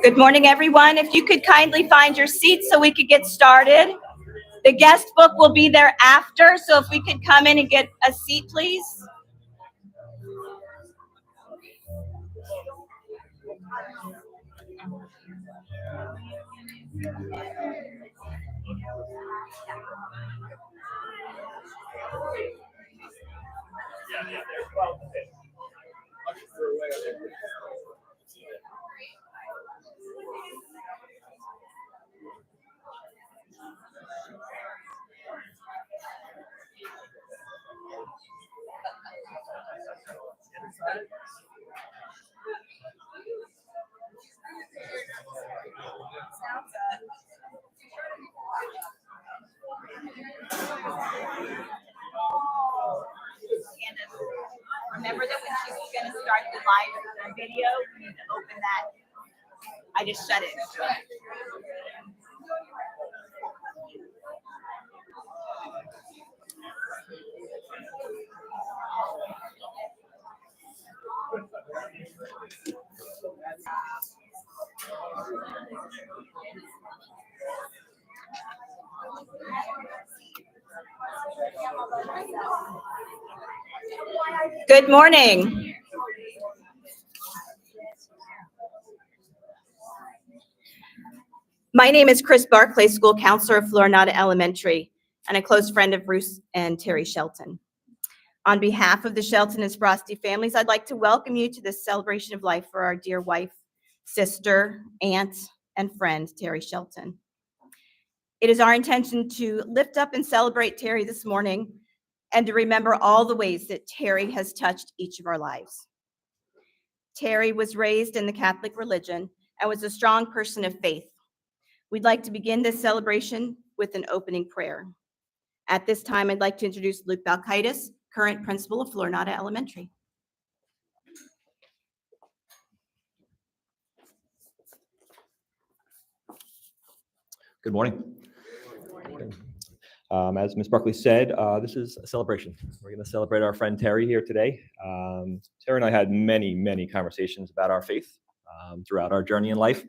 Good morning, everyone. If you could kindly find your seats so we could get started. The guest book will be there after, so if we could come in and get a seat, please. Remember that when she's going to start the live video, we need to open that. I just shut it. Good morning. My name is Chris Barclay, school counselor of Florinata Elementary, and a close friend of Bruce and Terri Chelton. On behalf of the Shelton and Sprosty families, I'd like to welcome you to this celebration of life for our dear wife, sister, aunt, and friend, Terri Chelton. It is our intention to lift up and celebrate Terri this morning and to remember all the ways that Terri has touched each of our lives. Terri was raised in the Catholic religion and was a strong person of faith. We'd like to begin this celebration with an opening prayer. At this time, I'd like to introduce Luke Balkaitis, current principal of Florinata Elementary. Good morning. As Ms. Buckley said, this is a celebration. We're going to celebrate our friend Terri here today. Terri and I had many conversations about our faith throughout our journey in life.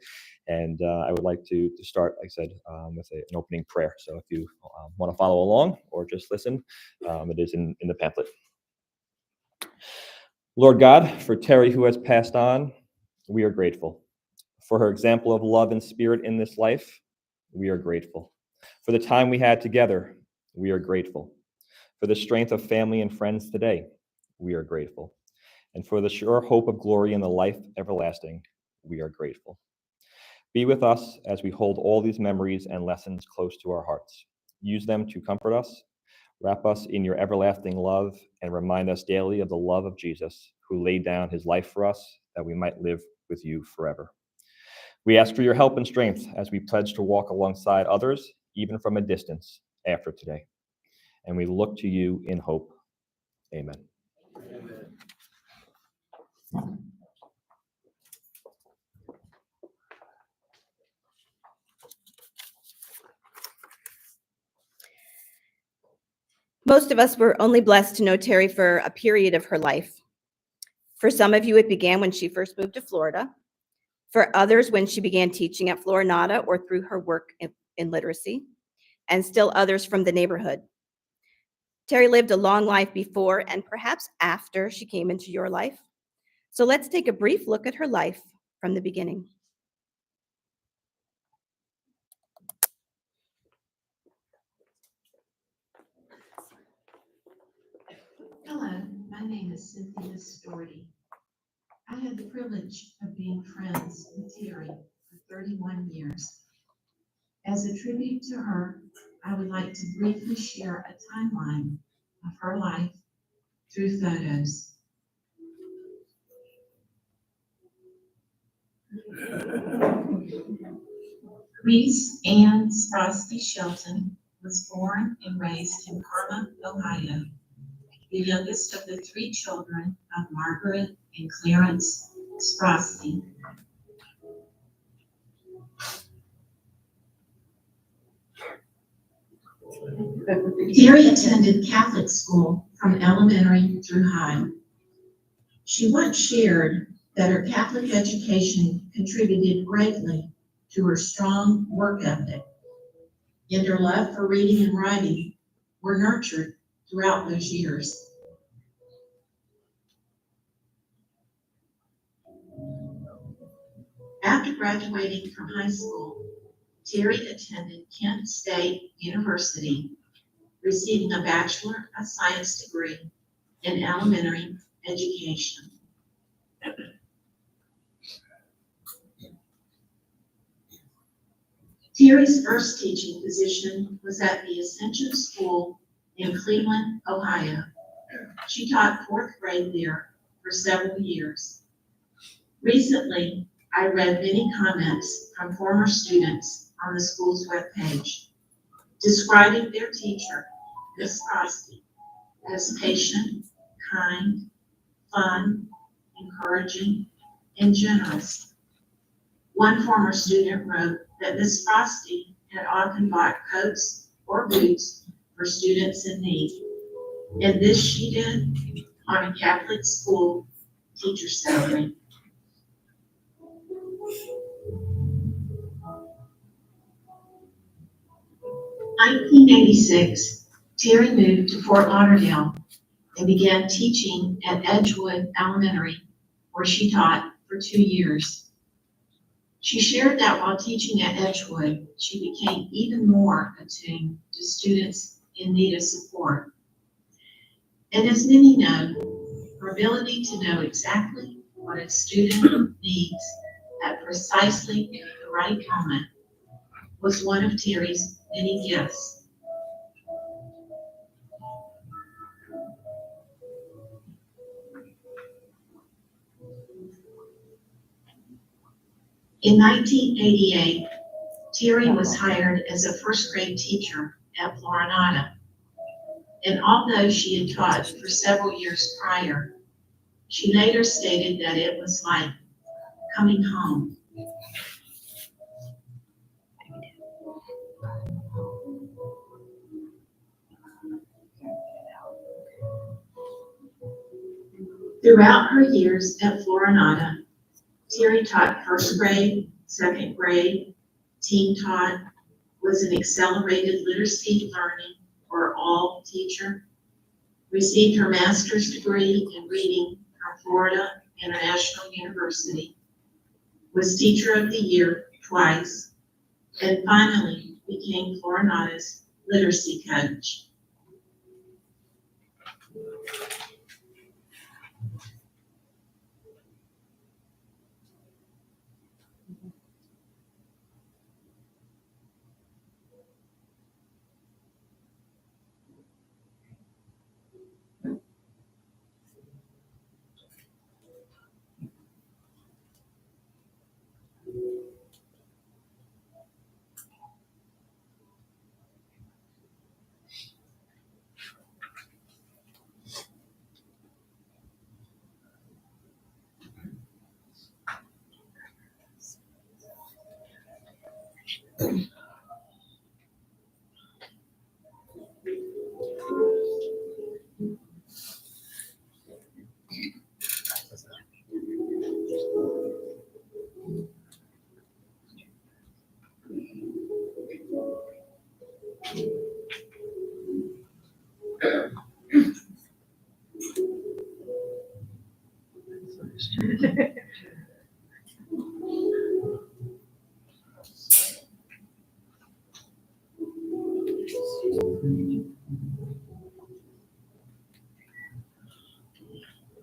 And I would like to start, like I said, with an opening prayer. So if you want to follow along or just listen, it is in the pamphlet. Lord God, for Terri who has passed on, we are grateful. For her example of love and spirit in this life, we are grateful. For the time we had together, we are grateful. For the strength of family and friends today, we are grateful. And for the sure hope of glory in the life everlasting, we are grateful. Be with us as we hold all these memories and lessons close to our hearts. Use them to comfort us, wrap us in your everlasting love, and remind us daily of the love of Jesus, who laid down his life for us that we might live with you forever. We ask for your help and strength as we pledge to walk alongside others, even from a distance, after today. And we look to you in hope. Amen. Amen. Most of us were only blessed to know Terri for a period of her life. For some of you, it began when she first moved to Florida. For others, when she began teaching at Florinata or through her work in literacy, and still others from the neighborhood. Terri lived a long life before and perhaps after she came into your life. So let's take a brief look at her life from the beginning. Hello, my name is Cynthia Storty. I had the privilege of being friends with Terri for 31 years. As a tribute to her, I would like to briefly share a timeline of her life through photos. Reese Ann Sprosky Shelton was born and raised in Parma, Ohio, the youngest of the 3 children of Margaret and Clarence Sprosky. Terri attended Catholic school from elementary through high. She once shared that her Catholic education contributed greatly to her strong work ethic, and her love for reading and writing were nurtured throughout those years. After graduating from high school, Terri attended Kent State University, receiving a Bachelor of Science degree in elementary education. Terri's first teaching position was at the Ascension School in Cleveland, Ohio. She taught 4th grade there for several years. Recently, I read many comments from former students on the school's webpage, describing their teacher, Miss Sprosky, as patient, kind, fun, encouraging, and generous. One former student wrote that Miss Sprosky had often bought coats or boots for students in need, and this she did on a Catholic school teacher's salary. In 1986, Terri moved to Fort Lauderdale and began teaching at Edgewood Elementary, where she taught for 2 years. She shared that while teaching at Edgewood, she became even more attuned to students in need of support. And as many know, her ability to know exactly what a student needs at precisely the right moment was one of Terri's many gifts. In 1988, Terri was hired as a 1st grade teacher at Florinata. And although she had taught for several years prior, she later stated that it was like coming home. Throughout her years at Florinata, Terri taught 1st grade, 2nd grade, teen taught, was an accelerated literacy learning or all teacher, received her master's degree in reading from Florida International University, was Teacher of the Year twice, and finally became Florinata's literacy coach.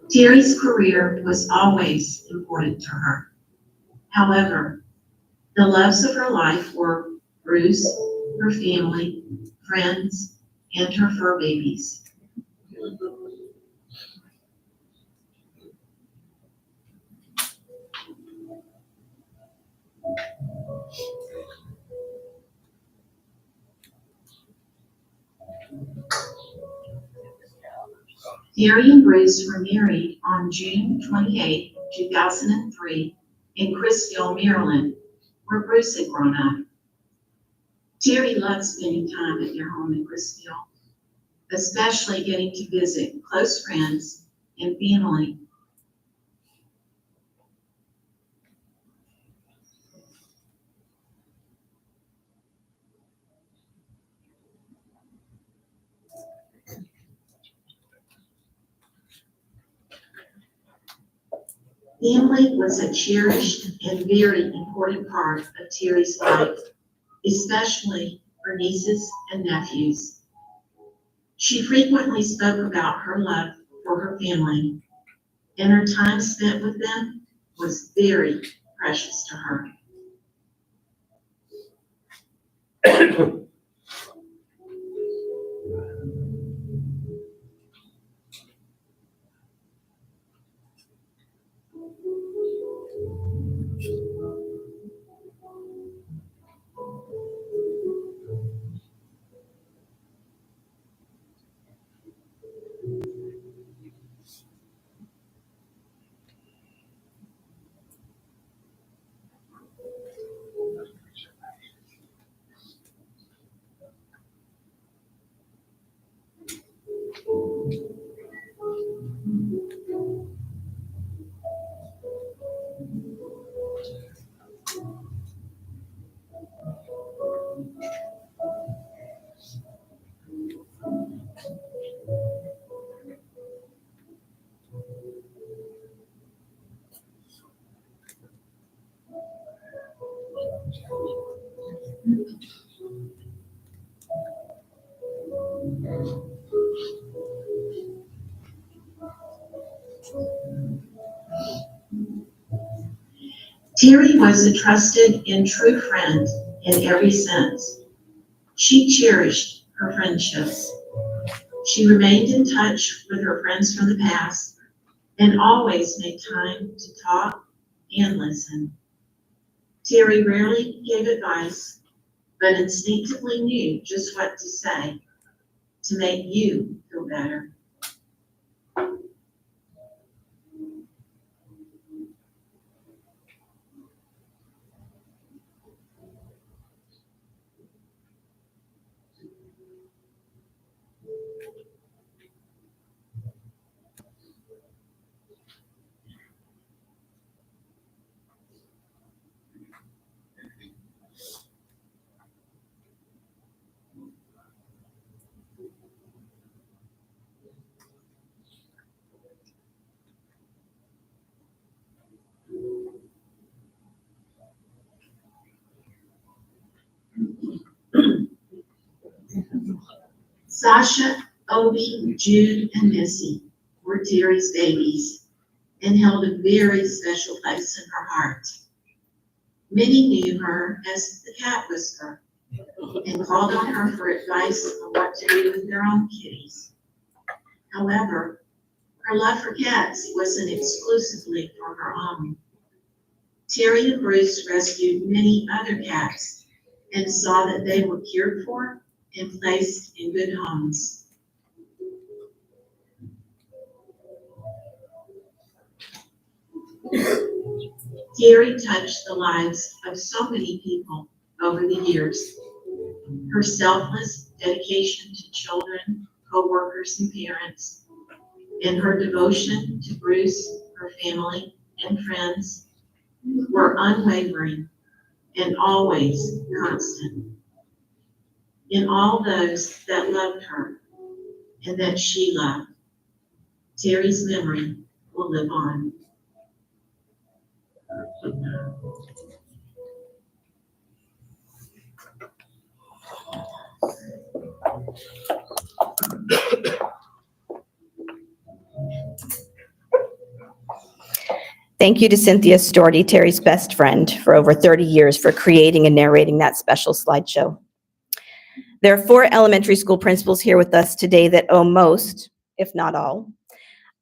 Terry's career was always important to her. However, the loves of her life were Bruce, her family, friends, and her fur babies. Terry and Bruce were married on June 28, 2003, in Chrisville, Maryland, where Bruce had grown up. Terry loved spending time at their home in Chrisville, especially getting to visit close friends and family. Family was a cherished and very important part of Terry's life, especially her nieces and nephews. She frequently spoke about her love for her family, and her time spent with them was very precious to her. Terri was a trusted and true friend in every sense. She cherished her friendships. She remained in touch with her friends from the past and always made time to talk and listen. Terri rarely gave advice, but instinctively knew just what to say to make you feel better. Sasha, Obi, Jude, and Missy were Terry's babies and held a very special place in her heart. Many knew her as the cat whisperer and called on her for advice on what to do with their own kitties. However, her love for cats wasn't exclusively for her own. Terri and Bruce rescued many other cats and saw that they were cared for and placed in good homes. Terri touched the lives of so many people over the years. Her selfless dedication to children, co-workers, and parents, and her devotion to Bruce, her family, and friends were unwavering and always constant. In all those that loved her and that she loved, Terry's memory will live on. Thank you to Cynthia Storty, Terry's best friend, for over 30 years for creating and narrating that special slideshow. There are 4 elementary school principals here with us today that owe most, if not all,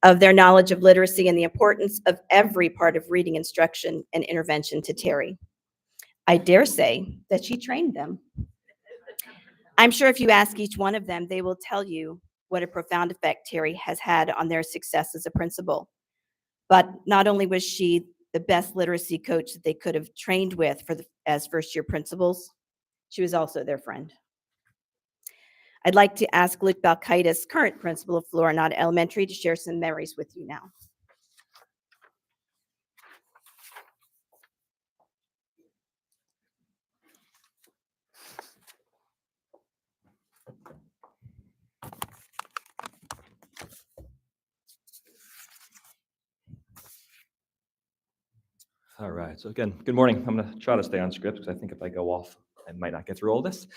of their knowledge of literacy and the importance of every part of reading instruction and intervention to Terri. I dare say that she trained them. I'm sure if you ask each one of them, they will tell you what a profound effect Terri has had on their success as a principal. But not only was she the best literacy coach that they could have trained with as first-year principals, she was also their friend. I'd like to ask Luke Balkaitis, current principal of Florinata Elementary, to share some memories with you now. All right. So again, good morning. I'm going to try to stay on script because I think if I go off, I might not get through all this.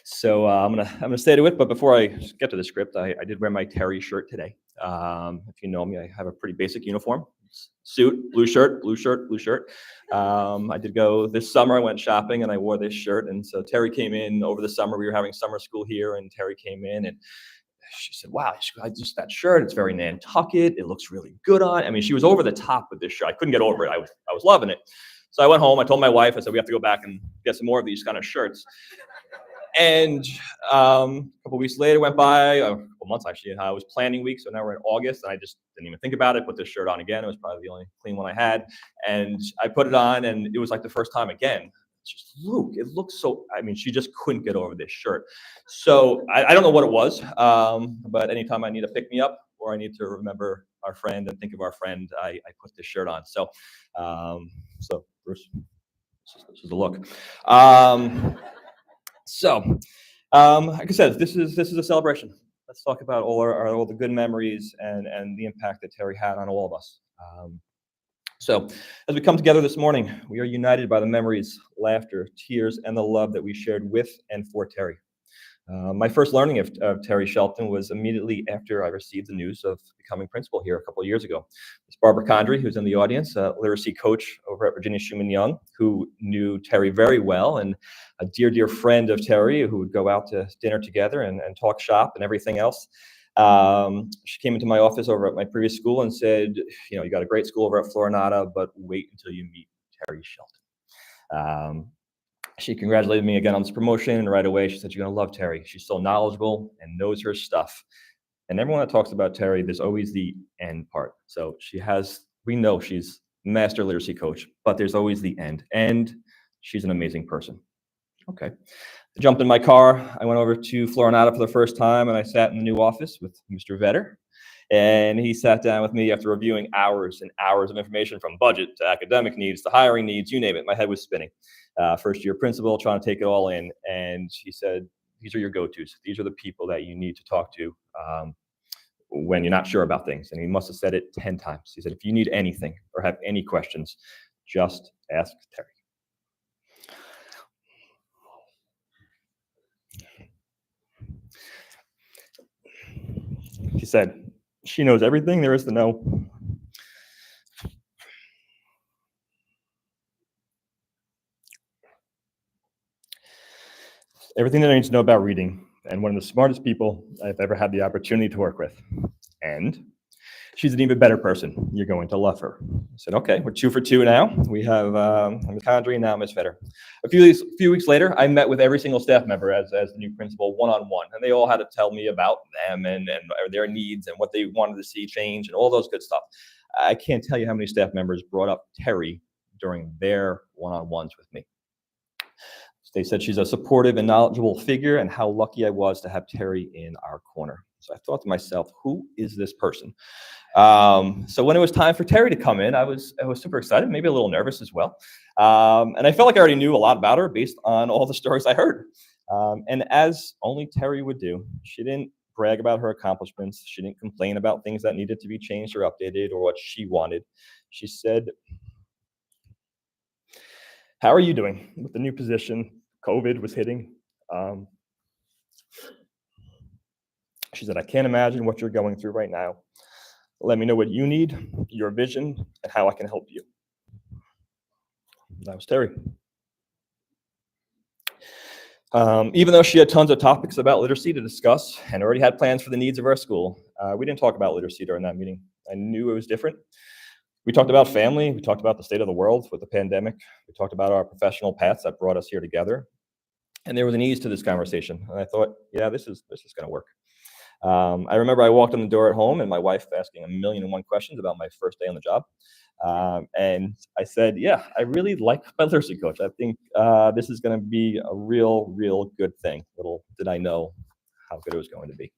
So I'm gonna stay to it. But before I get to the script, I did wear my Terri shirt today. If you know me, I have a pretty basic uniform: suit, blue shirt, blue shirt, blue shirt. I did go this summer. I went shopping and I wore this shirt. And so Terri came in over the summer. We were having summer school here, and Terri came in and she said, "Wow, that shirt. It's very Nantucket. It looks really good on." I mean, she was over the top with this shirt. I couldn't get over it. I was loving it. So I went home. I told my wife. I said, "We have to go back and get some more of these kind of shirts." And a couple weeks later went by, a couple months actually. I was planning week, so now we're in August, and I just didn't even think about it. Put this shirt on again. It was probably the only clean one I had, and I put it on, and it was like the first time again. Just Luke, it looks so. I mean, she just couldn't get over this shirt. So I don't know what it was, but anytime I need to pick me up or I need to remember our friend and think of our friend, I put this shirt on. So Bruce, this is the look. Like I said, this is a celebration. Let's talk about all the good memories and the impact that Terri had on all of us. So as we come together this morning, we are united by the memories, laughter, tears, and the love that we shared with and for Terri. My first learning of Terri Chelton was immediately after I received the news of becoming principal here a couple of years ago. It's Barbara Condry, who's in the audience, a literacy coach over at Virginia Schumann Young, who knew Terri very well, and a dear, dear friend of Terri who would go out to dinner together and talk shop and everything else. She came into my office over at my previous school and said, "You got a great school over at Florinata, but wait until you meet Terri Chelton." She congratulated me again on this promotion, and right away she said, "You're going to love Terri. She's so knowledgeable and knows her stuff." And everyone that talks about Terri, there's always the end part. So we know she's master literacy coach, but there's always the end. And she's an amazing person. Okay. I jumped in my car. I went over to Florinata for the first time, and I sat in the new office with Mr. Vetter. And he sat down with me after reviewing hours and hours of information from budget to academic needs to hiring needs, you name it. My head was spinning. First year principal, trying to take it all in. And he said, "These are your go-tos. These are the people that you need to talk to when you're not sure about things." And he must have said it 10 times. He said, "If you need anything or have any questions, just ask Terri." She said, she knows everything there is to know. Everything that I need to know about reading, and one of the smartest people I've ever had the opportunity to work with. And she's an even better person. You're going to love her. I said, okay, we're 2 for 2 now. We have Ms. Condry and now Ms. Vetter. A few weeks later, I met with every single staff member as the new principal one-on-one, and they all had to tell me about them and their needs and what they wanted to see change and all those good stuff. I can't tell you how many staff members brought up Terri during their one-on-ones with me. They said she's a supportive and knowledgeable figure and how lucky I was to have Terri in our corner. So I thought to myself, who is this person? So when it was time for Terri to come in, I was super excited, maybe a little nervous as well. And I felt like I already knew a lot about her based on all the stories I heard. And as only Terri would do, she didn't brag about her accomplishments. She didn't complain about things that needed to be changed or updated or what she wanted. She said, how are you doing with the new position? COVID was hitting. She said, I can't imagine what you're going through right now. Let me know what you need, your vision, and how I can help you. That was Terri. Even though she had tons of topics about literacy to discuss and already had plans for the needs of our school, we didn't talk about literacy during that meeting. I knew it was different. We talked about family. We talked about the state of the world with the pandemic. We talked about our professional paths that brought us here together. And there was an ease to this conversation. And I thought, yeah, this is going to work. I remember I walked in the door at home and my wife asking 1,000,001 questions about my first day on the job. And I said, yeah, I really like my literacy coach. I think this is going to be a real good thing. Little did I know how good it was going to be.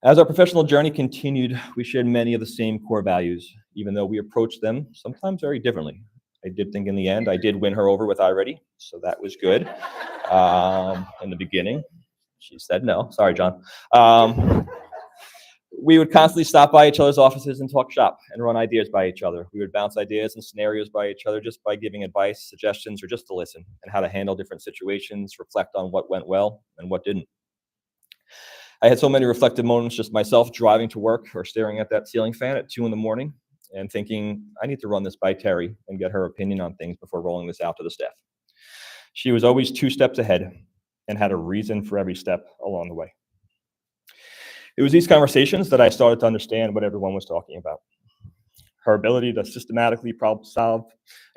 As our professional journey continued, we shared many of the same core values, even though we approached them sometimes very differently. I did think in the end, I did win her over with iReady, so that was good. In the beginning, she said no. Sorry, John. We would constantly stop by each other's offices and talk shop and run ideas by each other. We would bounce ideas and scenarios by each other just by giving advice, suggestions, or just to listen, and how to handle different situations, reflect on what went well and what didn't. I had so many reflective moments just myself driving to work or staring at that ceiling fan at 2 a.m. and thinking, I need to run this by Terri and get her opinion on things before rolling this out to the staff. She was always 2 steps ahead and had a reason for every step along the way. It was these conversations that I started to understand what everyone was talking about. Her ability to systematically problem solve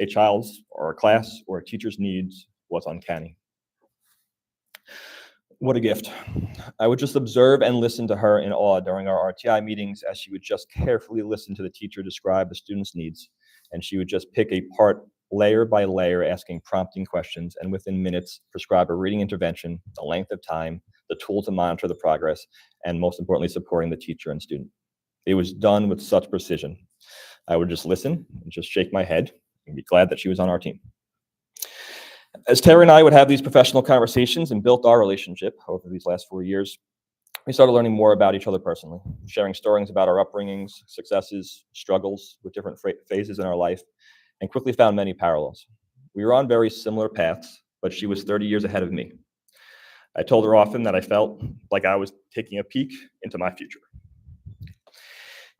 a child's or a class or a teacher's needs was uncanny. What a gift. I would just observe and listen to her in awe during our RTI meetings as she would just carefully listen to the teacher describe the student's needs. And she would just pick apart layer by layer, asking prompting questions, and within minutes, prescribe a reading intervention, the length of time, the tool to monitor the progress, and most importantly, supporting the teacher and student. It was done with such precision. I would just listen and just shake my head and be glad that she was on our team. As Terri and I would have these professional conversations and built our relationship over these last 4 years, we started learning more about each other personally, sharing stories about our upbringings, successes, struggles with different phases in our life, and quickly found many parallels. We were on very similar paths, but she was 30 years ahead of me. I told her often that I felt like I was taking a peek into my future.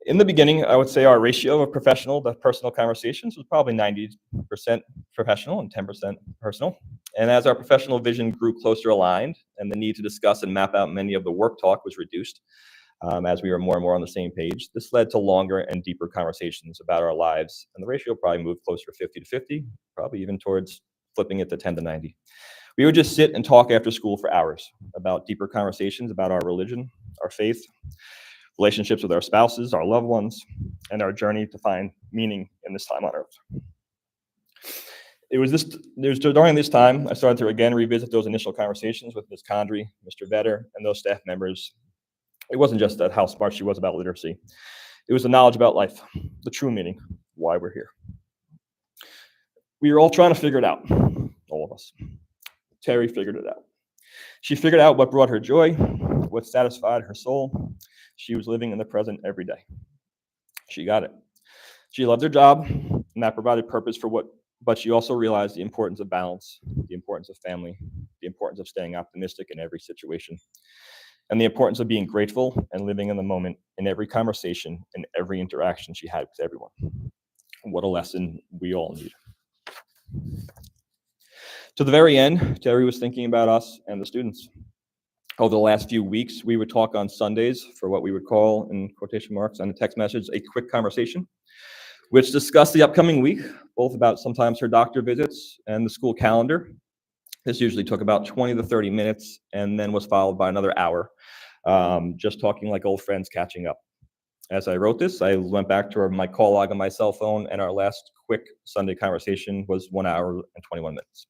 In the beginning, I would say our ratio of professional to personal conversations was probably 90% professional and 10% personal. And as our professional vision grew closer aligned and the need to discuss and map out many of the work talk was reduced, as we were more and more on the same page, this led to longer and deeper conversations about our lives. And the ratio probably moved closer to 50 to 50, probably even towards flipping it to 10 to 90. We would just sit and talk after school for hours about deeper conversations about our religion, our faith, relationships with our spouses, our loved ones, and our journey to find meaning in this time on earth. It was during this time I started to again revisit those initial conversations with Ms. Condry, Mr. Vetter, and those staff members. It wasn't just that how smart she was about literacy. It was the knowledge about life, the true meaning, why we're here. We were all trying to figure it out, all of us. Terri figured it out. She figured out what brought her joy, what satisfied her soul. She was living in the present every day. She got it. She loved her job, and that provided purpose but she also realized the importance of balance, the importance of family, the importance of staying optimistic in every situation. and the importance of being grateful and living in the moment in every conversation and every interaction she had with everyone. What a lesson we all need. To the very end, Terri was thinking about us and the students. Over the last few weeks, we would talk on Sundays for what we would call, in quotation marks on a text message, a quick conversation, which discussed the upcoming week, both about sometimes her doctor visits and the school calendar. This usually took about 20 to 30 minutes and then was followed by another hour, just talking like old friends catching up. As I wrote this, I went back to my call log on my cell phone, and our last quick Sunday conversation was 1 hour and 21 minutes.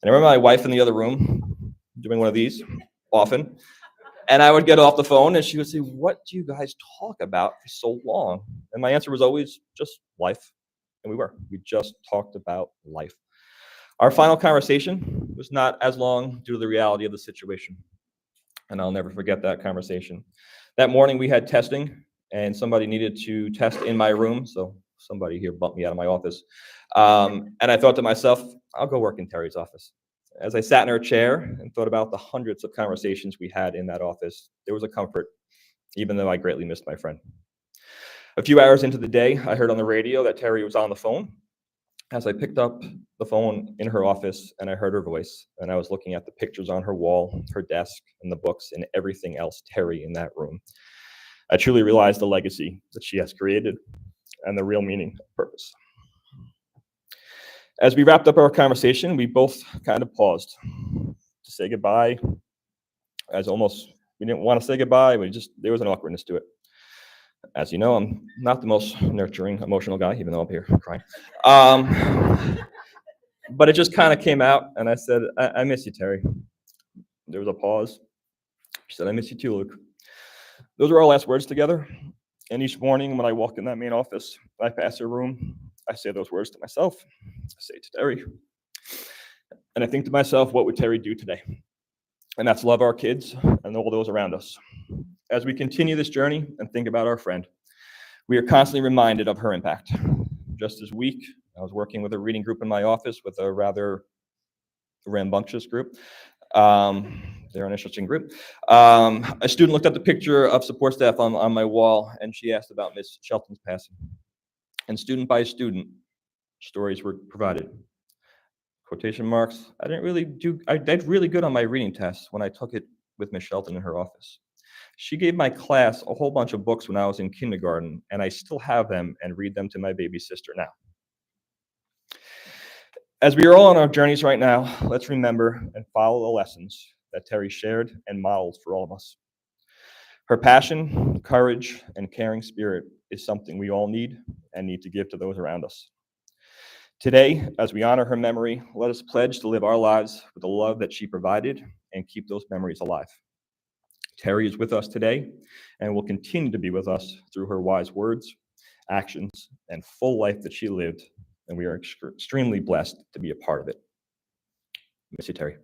And I remember my wife in the other room doing one of these often, and I would get off the phone and she would say, "What do you guys talk about for so long?" And my answer was always just life. And we just talked about life. Our final conversation was not as long due to the reality of the situation. And I'll never forget that conversation. That morning we had testing, and somebody needed to test in my room. So somebody here bumped me out of my office. And I thought to myself, I'll go work in Terri's office. As I sat in her chair and thought about the hundreds of conversations we had in that office, there was a comfort, even though I greatly missed my friend. A few hours into the day, I heard on the radio that Terri was on the phone. As I picked up the phone in her office and I heard her voice, and I was looking at the pictures on her wall, her desk, and the books, and everything else Terri in that room, I truly realized the legacy that she has created and the real meaning and purpose. As we wrapped up our conversation, we both kind of paused to say goodbye. We didn't want to say goodbye, there was an awkwardness to it. As you know, I'm not the most nurturing, emotional guy, even though I'm here crying. But it just kind of came out, and I said, I miss you, Terri. There was a pause. She said, I miss you too, Luke. Those were our last words together. And each morning when I walk in that main office, I pass her room, I say those words to myself. I say to Terri. And I think to myself, what would Terri do today? And that's love our kids and all those around us. As we continue this journey and think about our friend, we are constantly reminded of her impact. Just this week, I was working with a reading group in my office with a rather rambunctious group. They're an interesting group. A student looked at the picture of support staff on my wall, and she asked about Miss Chelton's passing. And student by student, stories were provided. Quotation marks. I did really good on my reading test when I took it with Miss Chelton in her office. She gave my class a whole bunch of books when I was in kindergarten, and I still have them and read them to my baby sister now. As we are all on our journeys right now, let's remember and follow the lessons that Terri shared and modeled for all of us. Her passion, courage, and caring spirit is something we all need to give to those around us. Today, as we honor her memory, let us pledge to live our lives with the love that she provided and keep those memories alive. Terri is with us today and will continue to be with us through her wise words, actions, and full life that she lived, and we are extremely blessed to be a part of it. Miss you, Terri.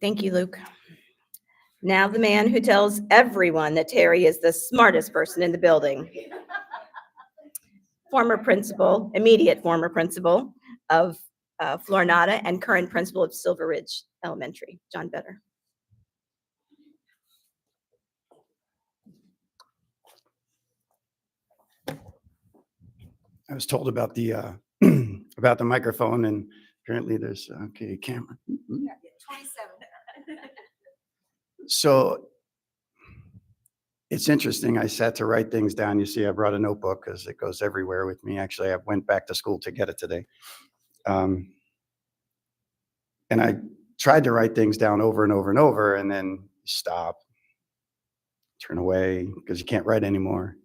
Thank you, Luke. Now the man who tells everyone that Terri is the smartest person in the building. Immediate former principal of Florinata and current principal of Silver Ridge Elementary, John Better. I was told about the about the microphone, and apparently there's a camera. 27. So it's interesting. I sat to write things down. You see, I brought a notebook because it goes everywhere with me. Actually, I went back to school to get it today. And I tried to write things down over and over and over, and then stop, turn away because you can't write anymore.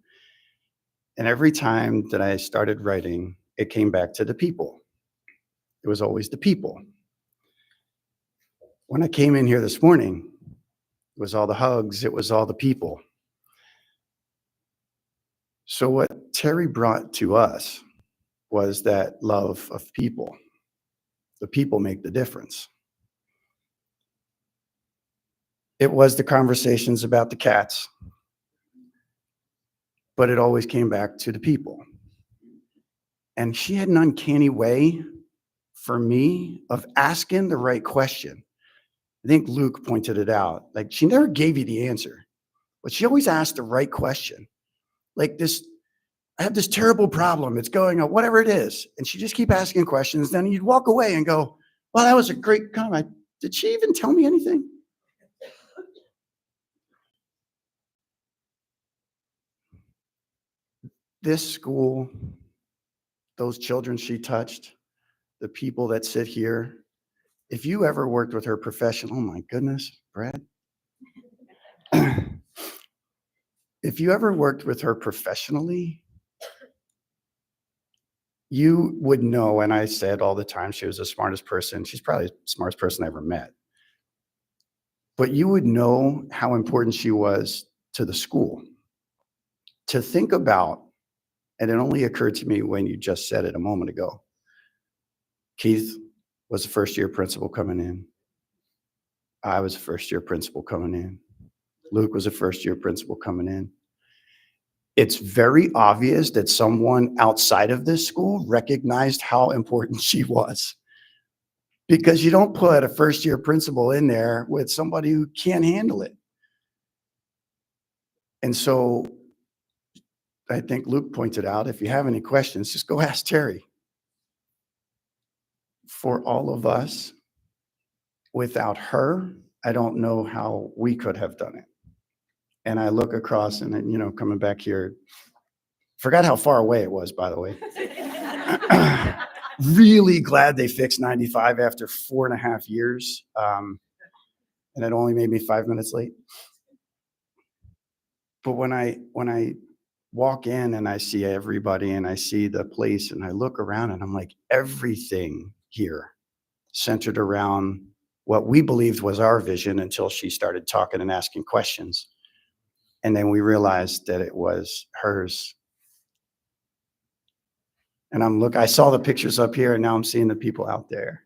And every time that I started writing, it came back to the people. It was always the people. When I came in here this morning, it was all the hugs, it was all the people. So what Terri brought to us was that love of people. The people make the difference. It was the conversations about the cats, but it always came back to the people. And she had an uncanny way for me of asking the right question. I think Luke pointed it out. Like, she never gave you the answer, but she always asked the right question. Like this, I have this terrible problem. It's going on, whatever it is. And she just keep asking questions. Then you'd walk away and go, well, that was a great comment. Did she even tell me anything? This school, those children she touched, the people that sit here, if you ever worked with her professionally, oh my goodness, Brad. If you ever worked with her professionally, you would know, and I said all the time, she was the smartest person. She's probably the smartest person I ever met. But you would know how important she was to the school. To think about, and it only occurred to me when you just said it a moment ago, Keith was a first-year principal coming in. I was a first-year principal coming in. Luke was a first-year principal coming in. It's very obvious that someone outside of this school recognized how important she was, because you don't put a first-year principal in there with somebody who can't handle it. And so I think Luke pointed out, if you have any questions, just go ask Terri. For all of us, without her, I don't know how we could have done it. And I look across and, coming back here, forgot how far away it was, by the way. Really glad they fixed 95 after 4.5 years. And it only made me 5 minutes late. But when I walk in and I see everybody and I see the place and I look around and I'm like, everything here centered around what we believed was our vision until she started talking and asking questions. And then we realized that it was hers. And I saw the pictures up here and now I'm seeing the people out there.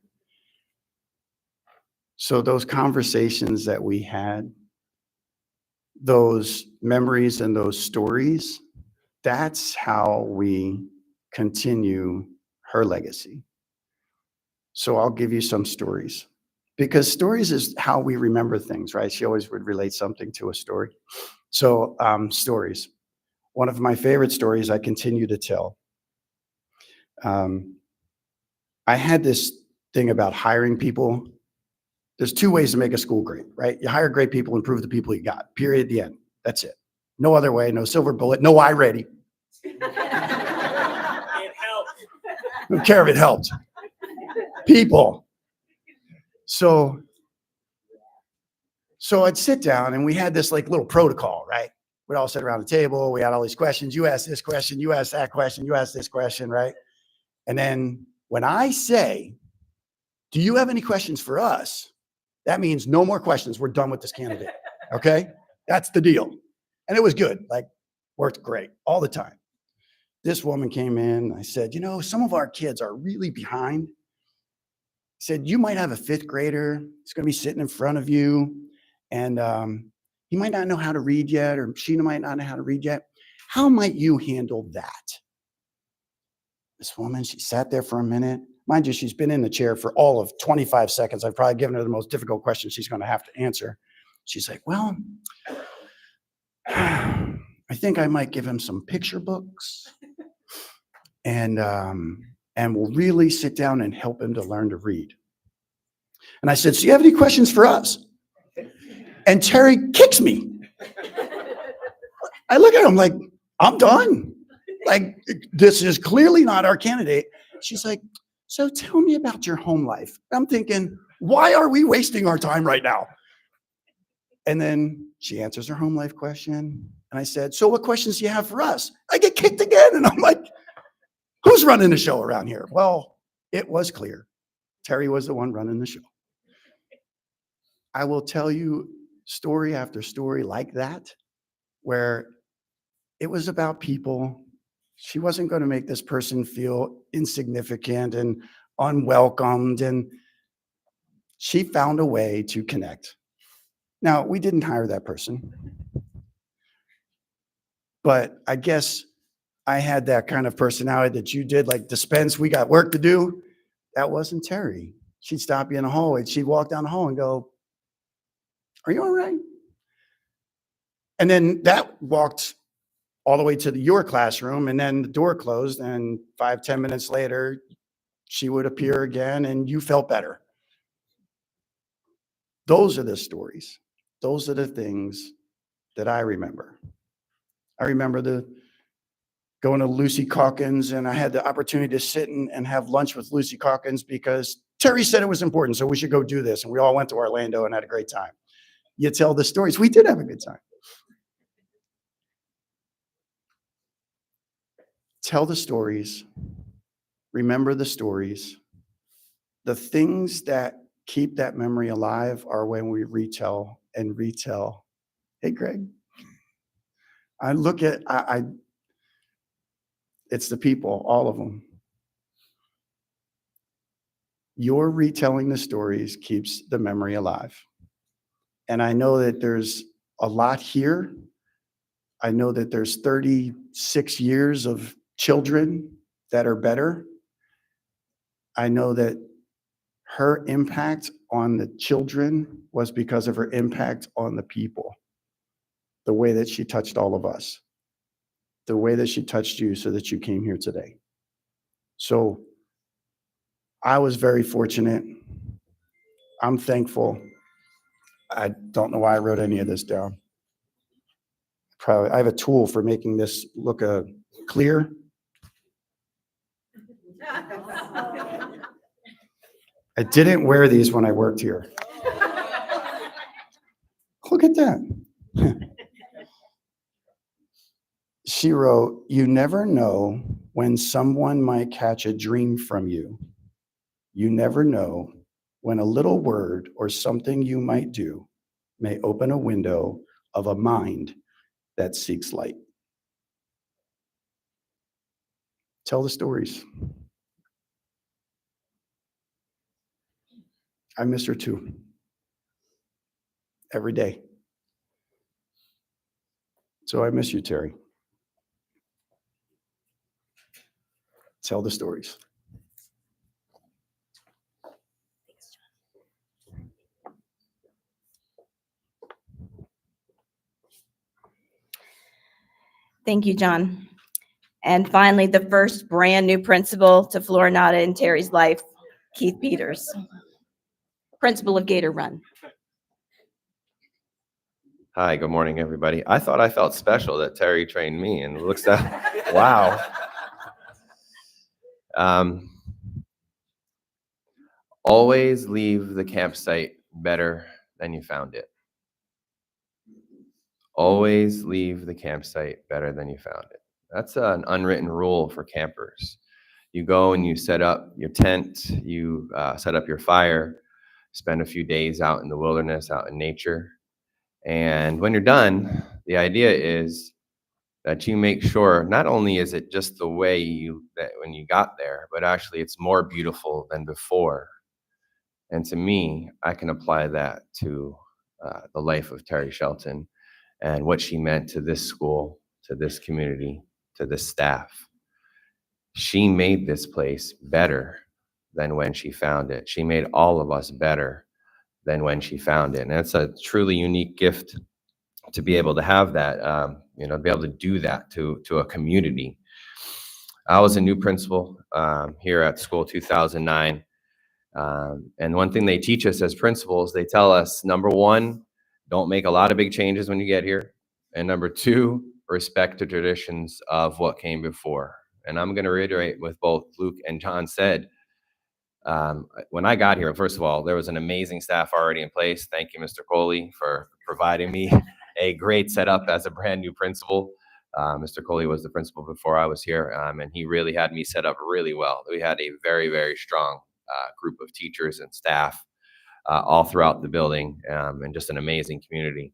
So those conversations that we had, those memories and those stories, that's how we continue her legacy. So I'll give you some stories, because stories is how we remember things, right? She always would relate something to a story. So stories. One of my favorite stories I continue to tell. I had this thing about hiring people. There's 2 ways to make a school great, right? You hire great people, improve the people you got, period, the end. That's it. No other way, no silver bullet, no I-ready. It helped. I don't care if it helped. People. So I'd sit down and we had this like little protocol, right? We'd all sit around the table. We had all these questions. You ask this question, you ask that question, you ask this question, right? And then when I say, do you have any questions for us? That means no more questions. We're done with this candidate. Okay? That's the deal. And it was good. Like, worked great all the time. This woman came in. I said, some of our kids are really behind. I said, you might have a 5th grader. He's going to be sitting in front of you. And he might not know how to read yet, or she might not know how to read yet. How might you handle that? This woman, she sat there for a minute. Mind you, she's been in the chair for all of 25 seconds. I've probably given her the most difficult question she's going to have to answer. She's like, well, I think I might give him some picture books. And we'll really sit down and help him to learn to read. And I said, so you have any questions for us? And Terri kicks me. I look at him like, I'm done. Like, this is clearly not our candidate. She's like, so tell me about your home life. I'm thinking, why are we wasting our time right now? And then she answers her home life question. And I said, so what questions do you have for us? I get kicked again. And I'm like, who's running the show around here? Well, it was clear. Terri was the one running the show. I will tell you story after story like that, where it was about people. She wasn't going to make this person feel insignificant and unwelcomed. And she found a way to connect Now, we didn't hire that person, but I guess I had that kind of personality that you did, like dispense, we got work to do. That wasn't Terri. She'd stop you in the hallway. She'd walk down the hall and go, "Are you all right?" And then that walked all the way to your classroom, and then the door closed, and 5-10 minutes later, she would appear again, and you felt better. Those are the stories. Those are the things that I remember. I remember going to Lucy Calkins, and I had the opportunity to sit and have lunch with Lucy Calkins because Terri said it was important, so we should go do this. And we all went to Orlando and had a great time. You tell the stories. We did have a good time. Tell the stories. Remember the stories. The things that keep that memory alive are when we retell and retell. Hey, Greg. I look at, it's the people, all of them. Your retelling the stories keeps the memory alive. And I know that there's a lot here. I know that there's 36 years of children that are better. I know that her impact on the children was because of her impact on the people. The way that she touched all of us. The way that she touched you so that you came here today. So I was very fortunate. I'm thankful. I don't know why I wrote any of this down. Probably, I have a tool for making this look clear. I didn't wear these when I worked here. Look at that. She wrote, "You never know when someone might catch a dream from you. You never know when a little word or something you might do may open a window of a mind that seeks light." Tell the stories. I miss her too. Every day. So I miss you, Terri. Tell the stories. Thank you, John. And finally, the first brand new principal to Florinata in Terri's life, Keith Peters, principal of Gator Run. Hi, good morning, everybody. I thought I felt special that Terri trained me, and it looks that, wow. Always leave the campsite better than you found it. Always leave the campsite better than you found it. That's an unwritten rule for campers. You go and you set up your tent, you set up your fire, spend a few days out in the wilderness, out in nature. And when you're done, the idea is that you make sure not only is it just the way that when you got there, but actually it's more beautiful than before. And to me, I can apply that to the life of Terri Chelton and what she meant to this school, to this community, to this staff. She made this place better than when she found it. She made all of us better than when she found it. And that's a truly unique gift to be able to have that, to be able to do that to a community. I was a new principal here at school 2009. And one thing they teach us as principals, they tell us, number one, don't make a lot of big changes when you get here. And number two, respect the traditions of what came before. And I'm going to reiterate what both Luke and John said. When I got here, first of all, there was an amazing staff already in place. Thank you, Mr. Coley, for providing me a great setup as a brand new principal. Mr. Coley was the principal before I was here, and he really had me set up really well. We had a very, very strong group of teachers and staff all throughout the building, and just an amazing community.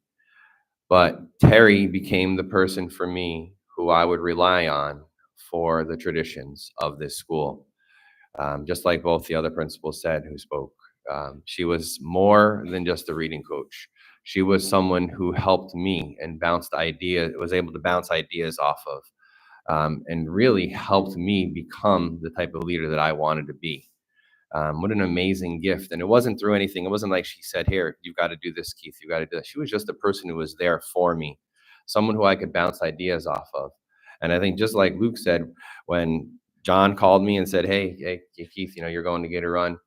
But Terri became the person for me who I would rely on for the traditions of this school. Just like both the other principals said who spoke, she was more than just a reading coach. She was someone who helped me and was able to bounce ideas off of, and really helped me become the type of leader that I wanted to be. What an amazing gift. And it wasn't through anything. It wasn't like she said, here, you've got to do this, Keith, you got to do that. She was just a person who was there for me, someone who I could bounce ideas off of. And I think just like Luke said, when John called me and said, hey, Keith, you're going to get a run.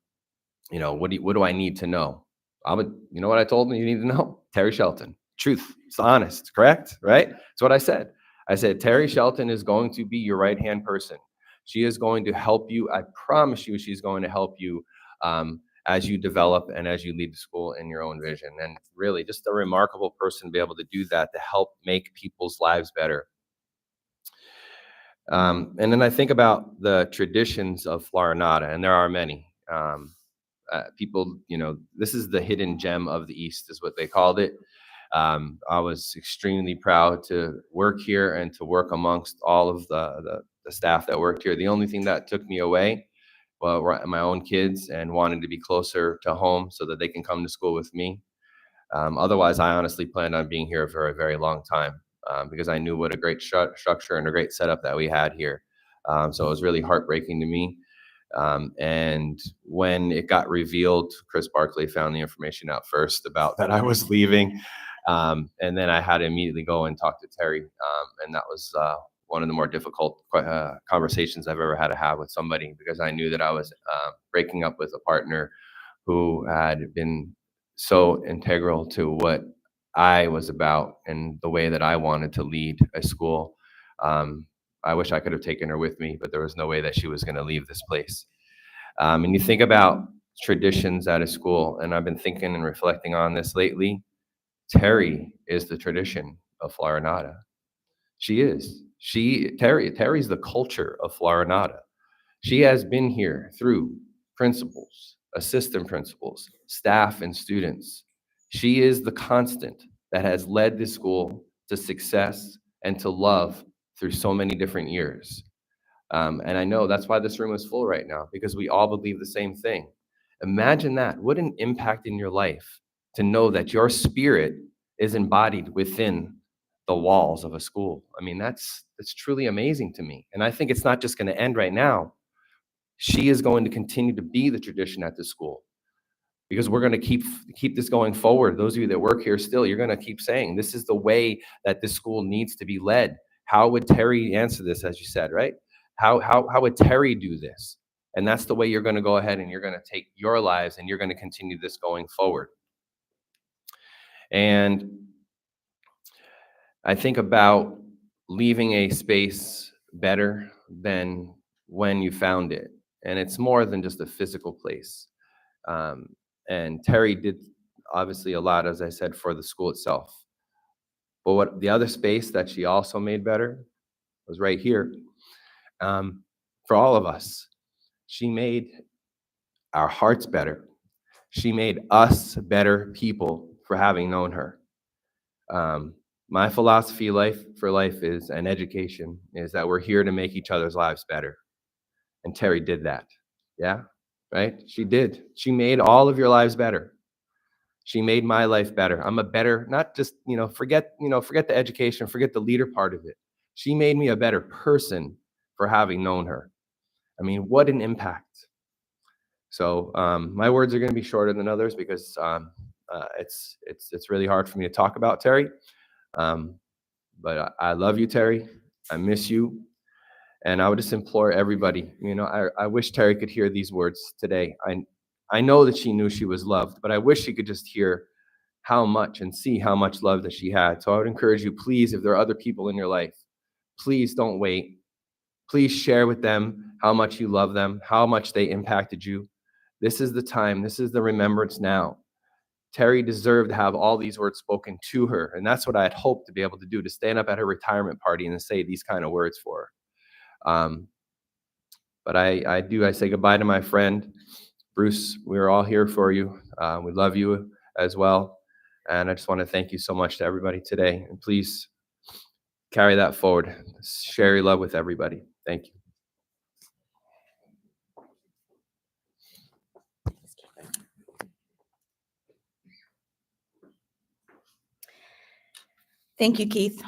What do I need to know? You know what I told him you need to know? Terri Chelton. Truth. It's honest, correct? Right? That's what I said. I said, Terri Chelton is going to be your right-hand person. She is going to help you. I promise you, she's going to help you as you develop and as you lead the school in your own vision. And really, just a remarkable person to be able to do that, to help make people's lives better. And then I think about the traditions of Florinata, and there are many. People, this is the hidden gem of the East, is what they called it. I was extremely proud to work here and to work amongst all of the staff that worked here. The only thing that took me away were my own kids and wanting to be closer to home so that they can come to school with me. Otherwise, I honestly planned on being here for a very long time because I knew what a great structure and a great setup that we had here. So it was really heartbreaking to me. And when it got revealed, Chris Barkley found the information out first about that I was leaving. And then I had to immediately go and talk to Terri. And that was one of the more difficult conversations I've ever had to have with somebody, because I knew that I was breaking up with a partner who had been so integral to what I was about and the way that I wanted to lead a school. I wish I could have taken her with me, but there was no way that she was going to leave this place. And you think about traditions at a school, and I've been thinking and reflecting on this lately. Terri is the tradition of Florinata. She is. Terri's the culture of Florinata. She has been here through principals, assistant principals, staff, and students. She is the constant that has led this school to success and to love through so many different years. And I know that's why this room is full right now, because we all believe the same thing. Imagine that. What an impact in your life to know that your spirit is embodied within the walls of a school. I mean, that's truly amazing to me. And I think it's not just going to end right now. She is going to continue to be the tradition at the school, because we're going to keep this going forward. Those of you that work here still, you're going to keep saying, this is the way that this school needs to be led. How would Terri answer this, as you said, right? How would Terri do this? And that's the way you're going to go ahead and you're going to take your lives and you're going to continue this going forward. And I think about leaving a space better than when you found it. And it's more than just a physical place. And Terri did obviously a lot, as I said, for the school itself. But what the other space that she also made better was right here. For all of us, she made our hearts better. She made us better people for having known her. My philosophy for life is, and education, is that we're here to make each other's lives better. And Terri did that. Yeah, right? She did. She made all of your lives better. She made my life better. I'm a better, not just, forget the education, forget the leader part of it. She made me a better person for having known her. I mean, what an impact. So my words are going to be shorter than others because it's really hard for me to talk about Terri. But I love you, Terri. I miss you. And I would just implore everybody, I wish Terri could hear these words today. I know that she knew she was loved, but I wish she could just hear how much and see how much love that she had. So I would encourage you, please, if there are other people in your life, please don't wait. Please share with them how much you love them, how much they impacted you. This is the time. This is the remembrance now. Terri deserved to have all these words spoken to her. And that's what I had hoped to be able to do, to stand up at her retirement party and say these kind of words for her. But I say goodbye to my friend, Bruce. We're all here for you. We love you as well. And I just want to thank you so much to everybody today. And please carry that forward. Share your love with everybody. Thank you. Thank you, Keith.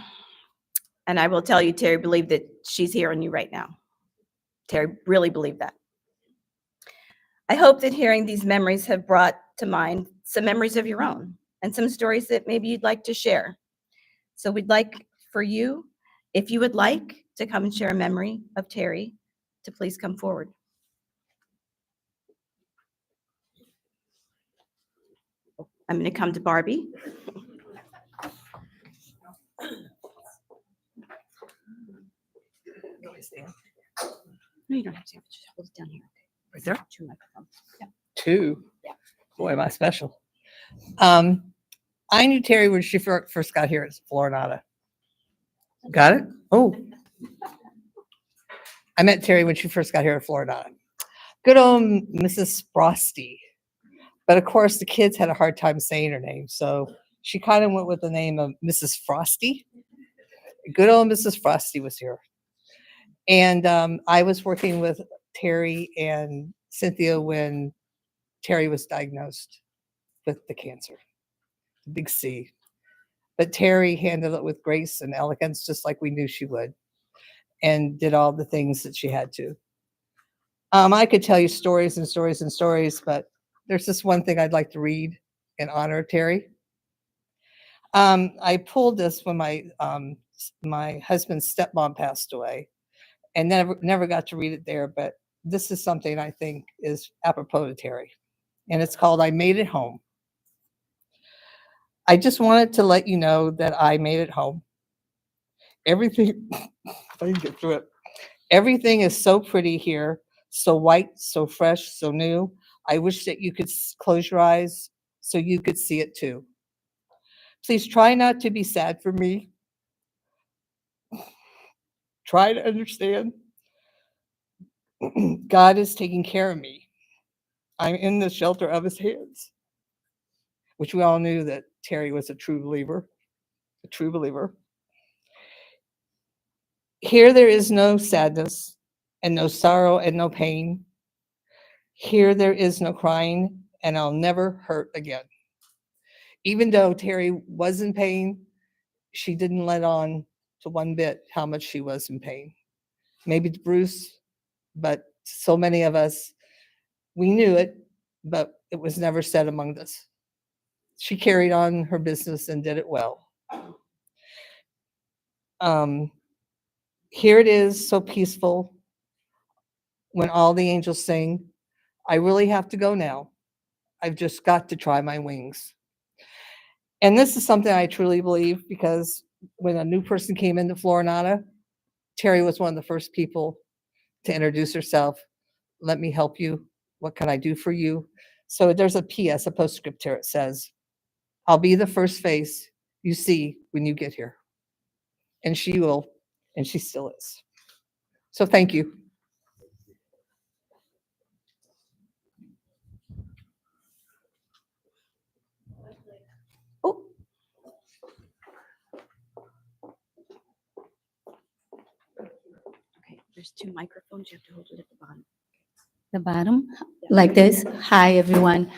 And I will tell you, Terry believed that she's hearing you right now. Terry really believed that. I hope that hearing these memories have brought to mind some memories of your own and some stories that maybe you'd like to share. So we'd like for you, if you would like to come and share a memory of Terry, to please come forward. I'm going to come to Barbie. No, you don't have to. Just hold it down here. Right there? Two microphones. Yeah. Two. Yeah. Boy, am I special. I knew Terry when she first got here at Florinata. Got it? Oh. I met Terry when she first got here at Florinata. Good old Mrs. Frosty. But of course, the kids had a hard time saying her name, so she kind of went with the name of Mrs. Frosty. Good old Mrs. Frosty was here. And I was working with Terry and Cynthia when Terry was diagnosed with the cancer, the big C. But Terry handled it with grace and elegance, just like we knew she would, and did all the things that she had to. I could tell you stories and stories and stories, but there's this one thing I'd like to read in honor of Terry. I pulled this when my husband's stepmom passed away, and never got to read it there, but this is something I think is apropos to Terry, and it's called "I Made It Home." I just wanted to let you know that I made it home. Everything, if I can get through it, everything is so pretty here, so white, so fresh, so new. I wish that you could close your eyes so you could see it too. Please try not to be sad for me. Try to understand. God is taking care of me. I'm in the shelter of his hands, which we all knew that Terry was a true believer, a true believer. Here there is no sadness and no sorrow and no pain. Here there is no crying, and I'll never hurt again. Even though Terry was in pain, she didn't let on to one bit how much she was in pain. Maybe to Bruce, but so many of us, we knew it, but it was never said among us. She carried on her business and did it well. Here it is, so peaceful, when all the angels sing. I really have to go now. I've just got to try my wings. And this is something I truly believe, because when a new person came into Florinata, Terry was one of the first people to introduce herself. Let me help you. What can I do for you? So there's a PS, a postscript here. It says, I'll be the first face you see when you get here. And she will, and she still is. So thank you. Oh, Okay, there's two microphones. You have to hold it at the bottom. The bottom, like this. Hi, everyone.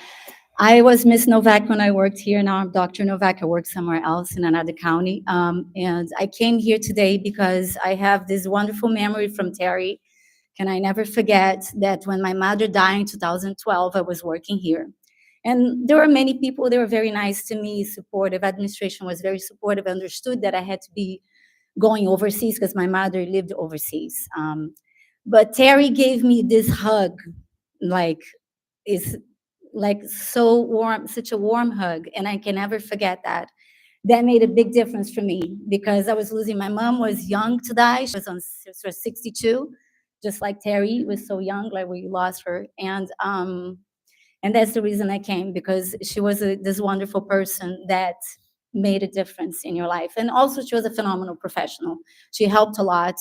I was Miss Novak when I worked here. Now I'm Dr. Novak. I work somewhere else in another county. And I came here today because I have this wonderful memory from Terry. Can I never forget that when my mother died in 2012, I was working here. And there were many people, they were very nice to me, supportive. Administration was very supportive, understood that I had to be going overseas because my mother lived overseas. But Terry gave me this hug, like, is like so warm, such a warm hug, and I can never forget that. That made a big difference for me because I was losing, my mom was young to die. She was 62, just like Terry was so young, like we lost her. And that's the reason I came, because she was this wonderful person that made a difference in your life. And also she was a phenomenal professional. She helped a lot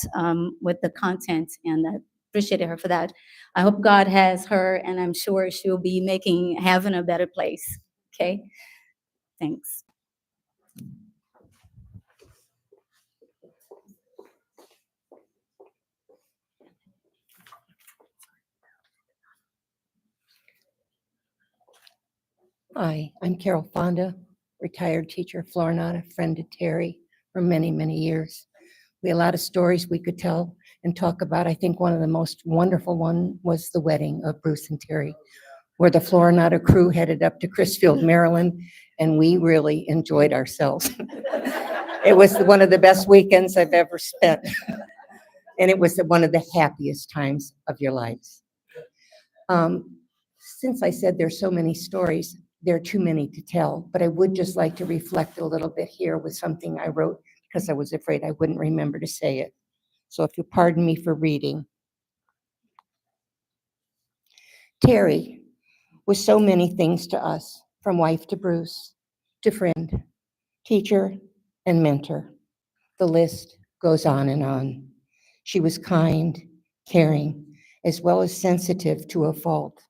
with the content, and I appreciated her for that. I hope God has her, and I'm sure she'll be making heaven a better place. Okay, thanks. Hi, I'm Carol Fonda, retired teacher, Florinata, friend to Terry. for many, many years. We had a lot of stories we could tell and talk about. I think one of the most wonderful one was the wedding of Bruce and Terri, where the Florinata crew headed up to Chrisfield, Maryland, and we really enjoyed ourselves. It was one of the best weekends I've ever spent. And it was one of the happiest times of your lives. Since I said there's so many stories, there are too many to tell, but I would just like to reflect a little bit here with something I wrote because I was afraid I wouldn't remember to say it. So if you pardon me for reading. Terri was so many things to us, from wife to Bruce, to friend, teacher, and mentor. The list goes on and on. She was kind, caring, as well as sensitive to a fault.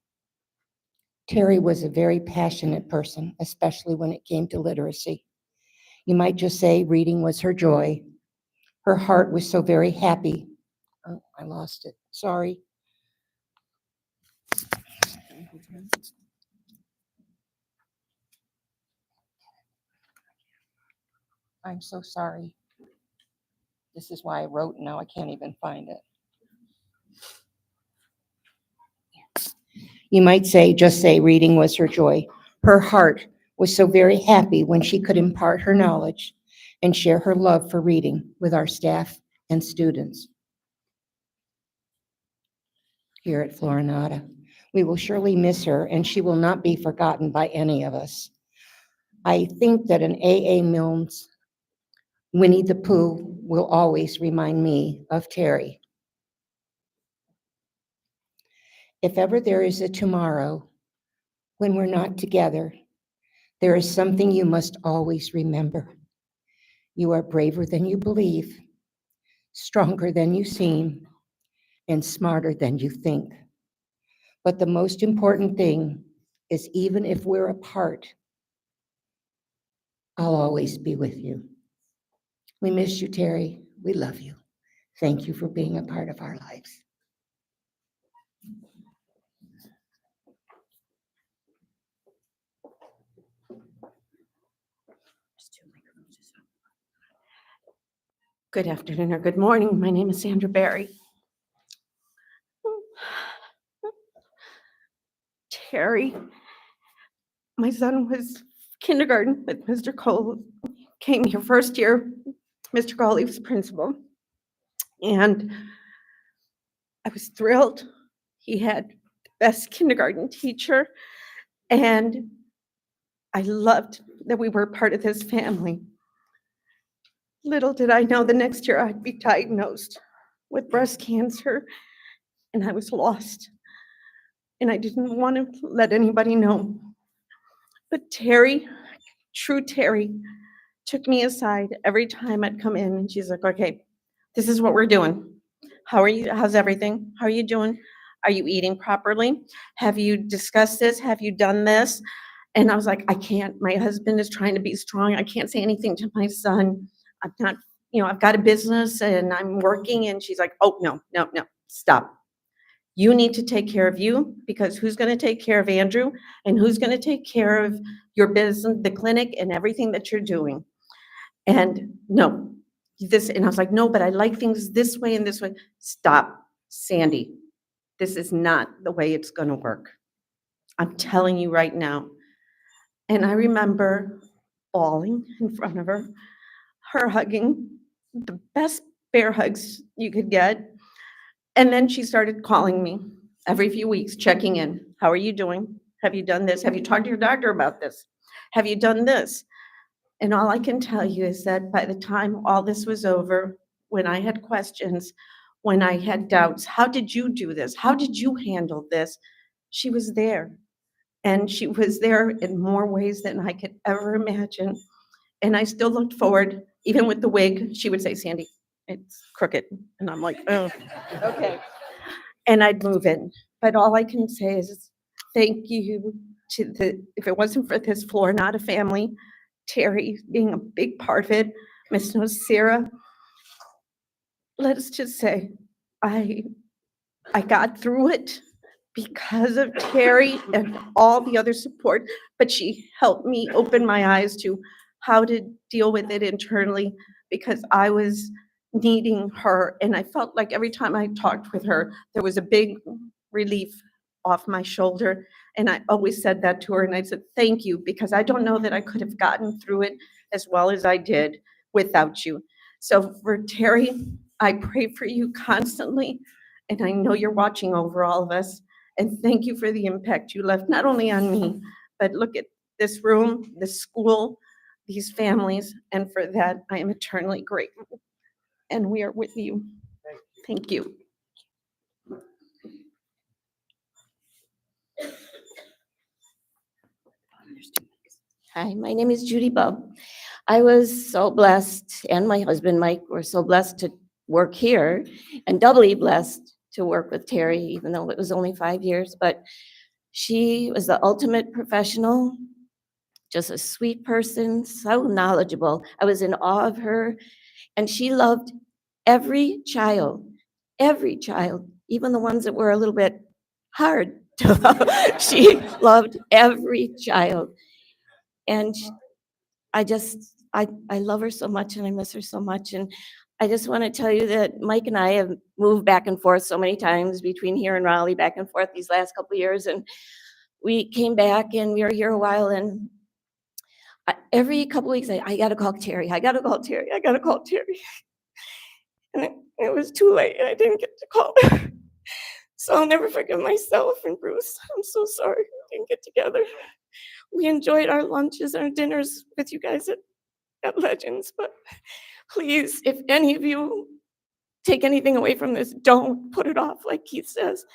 Terri was a very passionate person, especially when it came to literacy. You might just say reading was her joy. Her heart was so very happy. Oh, I lost it. Sorry. I'm so sorry. This is why I wrote, now I can't even find it. You might say, just say reading was her joy. Her heart was so very happy when she could impart her knowledge and share her love for reading with our staff and students here at Florinata. We will surely miss her, and she will not be forgotten by any of us. I think that an A.A. Milne's Winnie the Pooh will always remind me of Terri. If ever there is a tomorrow when we're not together, there is something you must always remember. You are braver than you believe, stronger than you seem, and smarter than you think. But the most important thing is, even if we're apart, I'll always be with you. We miss you, Terri. We love you. Thank you for being a part of our lives. Good afternoon or good morning. My name is Sandra Berry. Terri, my son was kindergarten with Mr. Cole, came here first year. Mr. Cole was principal. And I was thrilled. He had the best kindergarten teacher. And I loved that we were part of this family. Little did I know the next year I'd be diagnosed with breast cancer, and I was lost. And I didn't want to let anybody know. But Terri, true Terri, took me aside every time I'd come in, and she's like, okay, this is what we're doing. How are you? How's everything? How are you doing? Are you eating properly? Have you discussed this? Have you done this? And I was like, I can't. My husband is trying to be strong. I can't say anything to my son. I'm not, I've got a business and I'm working. And she's like, oh, no, stop. You need to take care of you, because who's going to take care of Andrew, and who's going to take care of your business, the clinic, and everything that you're doing? And no, and I was like, no, but I like things this way and this way. Stop, Sandy. This is not the way it's going to work. I'm telling you right now. And I remember bawling in front of her hugging, the best bear hugs you could get. And then she started calling me every few weeks, checking in. How are you doing? Have you done this? Have you talked to your doctor about this? Have you done this? And all I can tell you is that by the time all this was over, when I had questions, when I had doubts, how did you do this? How did you handle this? She was there. And she was there in more ways than I could ever imagine. And I still looked forward, even with the wig, she would say, Sandy, it's crooked. And I'm like, oh, okay. And I'd move in. But all I can say is thank you to if it wasn't for this Florinata family, Terri being a big part of it, Miss Nocera, let's just say I got through it because of Terri and all the other support, but she helped me open my eyes to how to deal with it internally, because I was needing her. And I felt like every time I talked with her, there was a big relief off my shoulder. And I always said that to her. And I said, thank you, because I don't know that I could have gotten through it as well as I did without you. So for Terri, I pray for you constantly. And I know you're watching over all of us. And thank you for the impact you left, not only on me, but look at this room, this school, these families. And for that, I am eternally grateful. And we are with you. Thank you. Hi, my name is Judy Bub. I was so blessed, and my husband Mike were so blessed to work here, and doubly blessed to work with Terri, even though it was only 5 years. But she was the ultimate professional, just a sweet person, so knowledgeable. I was in awe of her, and she loved every child, even the ones that were a little bit hard to love. She loved every child. And I love her so much, and I miss her so much. And I just want to tell you that Mike and I have moved back and forth so many times between here and Raleigh, back and forth these last couple of years. And we came back and we were here a while, and every couple of weeks, I got to call Terri. I got to call Terri. I got to call Terri. And it was too late, and I didn't get to call her. So I'll never forgive myself and Bruce. I'm so sorry we didn't get together. We enjoyed our lunches and our dinners with you guys at Legends, but please, if any of you take anything away from this, don't put it off like Keith says.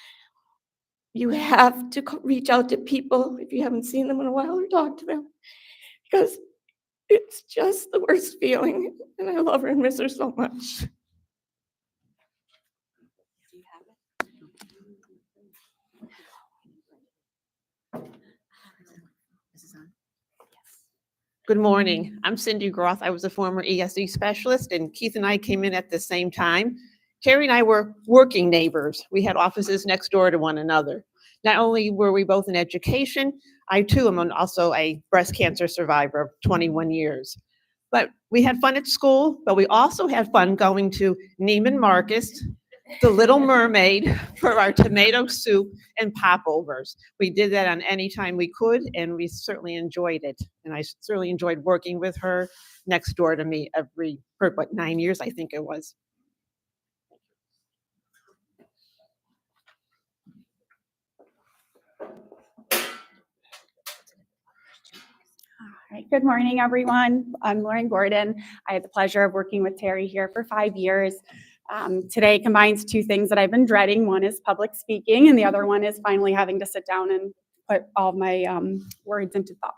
You have to reach out to people if you haven't seen them in a while, or talk to them, because it's just the worst feeling, and I love her and miss her so much. Good morning. I'm Cindy Groth. I was a former ESD specialist, and Keith and I came in at the same time. Terri and I were working neighbors. We had offices next door to one another. Not only were we both in education, I too am also a breast cancer survivor of 21 years. But we had fun at school, but we also had fun going to Neiman Marcus, the Little Mermaid for our tomato soup and popovers. We did that on any time we could, and we certainly enjoyed it. And I certainly enjoyed working with her next door to me for 9 years, I think it was. All right, good morning, everyone. I'm Lauren Gordon. I had the pleasure of working with Terri here for 5 years. Today combines two things that I've been dreading. One is public speaking, and the other one is finally having to sit down and put all my words into thought.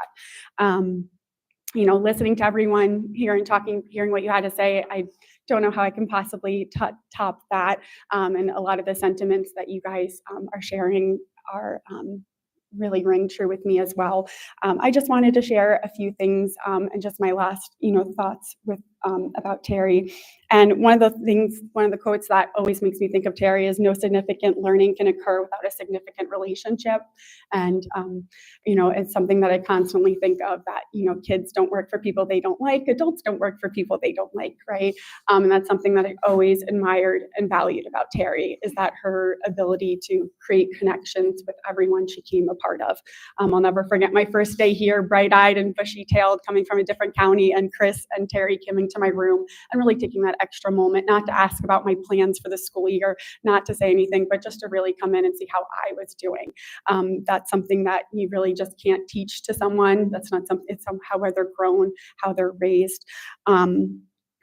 Listening to everyone here and hearing what you had to say, I don't know how I can possibly top that. And a lot of the sentiments that you guys are sharing are really ring true with me as well. I just wanted to share a few things and just my last, thoughts with about Terri. And one of the quotes that always makes me think of Terri is, no significant learning can occur without a significant relationship. And, it's something that I constantly think of, that, kids don't work for people they don't like, adults don't work for people they don't like, right? And that's something that I always admired and valued about Terri, is that her ability to create connections with everyone she came a part of. I'll never forget my first day here, bright-eyed and bushy-tailed, coming from a different county, and Chris and Terri coming to my room and really taking that extra moment, not to ask about my plans for the school year, not to say anything, but just to really come in and see how I was doing. That's something that you really just can't teach to someone. That's not something, it's somehow where they're grown, how they're raised.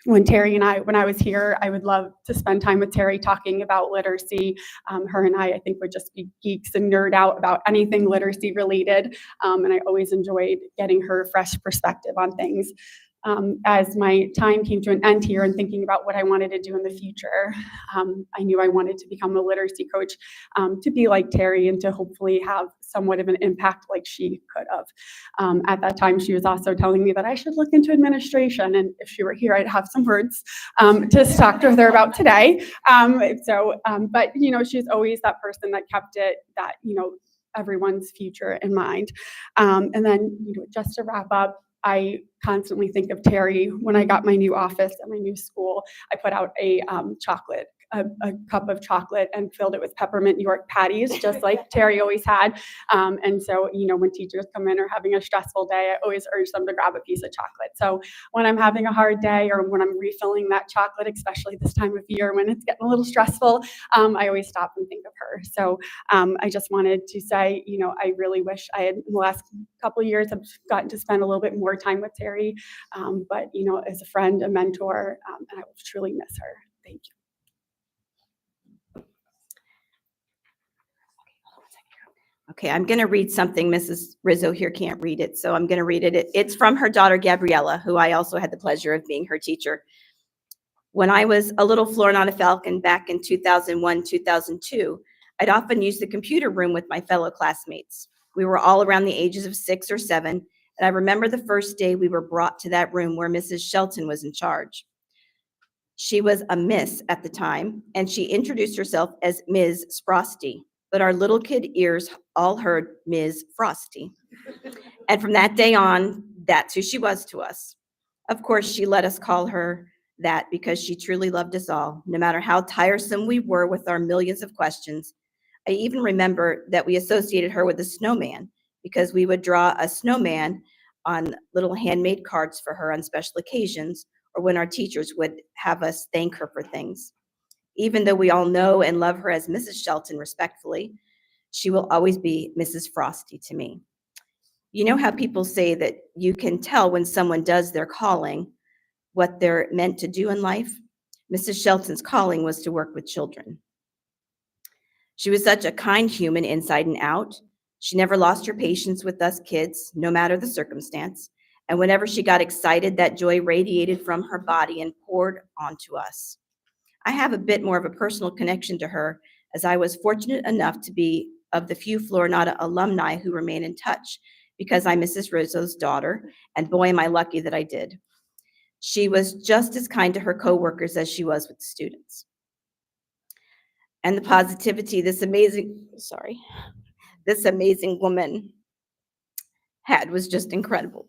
When I was here, I would love to spend time with Terri talking about literacy. Her and I think, would just be geeks and nerd out about anything literacy related. And I always enjoyed getting her fresh perspective on things. As my time came to an end here and thinking about what I wanted to do in the future, I knew I wanted to become a literacy coach, to be like Terri and to hopefully have somewhat of an impact like she could have. At that time, she was also telling me that I should look into administration, and if she were here, I'd have some words to talk to her about today. But she's always that person that kept it, that everyone's future in mind. And then just to wrap up, I constantly think of Terry. When I got my new office at my new school, I put out a cup of chocolate and filled it with peppermint York patties, just like Terry always had. And so, when teachers come in or having a stressful day, I always urge them to grab a piece of chocolate. So when I'm having a hard day or when I'm refilling that chocolate, especially this time of year when it's getting a little stressful, I always stop and think of her. So I just wanted to say, I really wish I had, in the last couple of years, I've gotten to spend a little bit more time with Terry. But, as a friend, a mentor, and I will truly miss her. Thank you. Okay, I'm going to read something. Mrs. Rizzo here can't read it, so I'm going to read it. It's from her daughter, Gabriella, who I also had the pleasure of being her teacher. When I was a little Florinata Falcon back in 2001, 2002, I'd often use the computer room with my fellow classmates. We were all around the ages of 6 or 7, and I remember the first day we were brought to that room where Mrs. Shelton was in charge. She was a miss at the time, and she introduced herself as Ms. Sprosty, but our little kid ears all heard Ms. Frosty. And from that day on, that's who she was to us. Of course, she let us call her that because she truly loved us all, no matter how tiresome we were with our millions of questions. I even remember that we associated her with a snowman because we would draw a snowman on little handmade cards for her on special occasions or when our teachers would have us thank her for things. Even though we all know and love her as Mrs. Shelton respectfully, she will always be Mrs. Frosty to me. You know how people say that you can tell when someone does their calling, what they're meant to do in life? Mrs. Shelton's calling was to work with children. She was such a kind human inside and out. She never lost her patience with us kids, no matter the circumstance. And whenever she got excited, that joy radiated from her body and poured onto us. I have a bit more of a personal connection to her, as I was fortunate enough to be of the few Florinata alumni who remain in touch because I'm Mrs. Rizzo's daughter, and boy, am I lucky that I did. She was just as kind to her coworkers as she was with the students. And the positivity this amazing woman had was just incredible.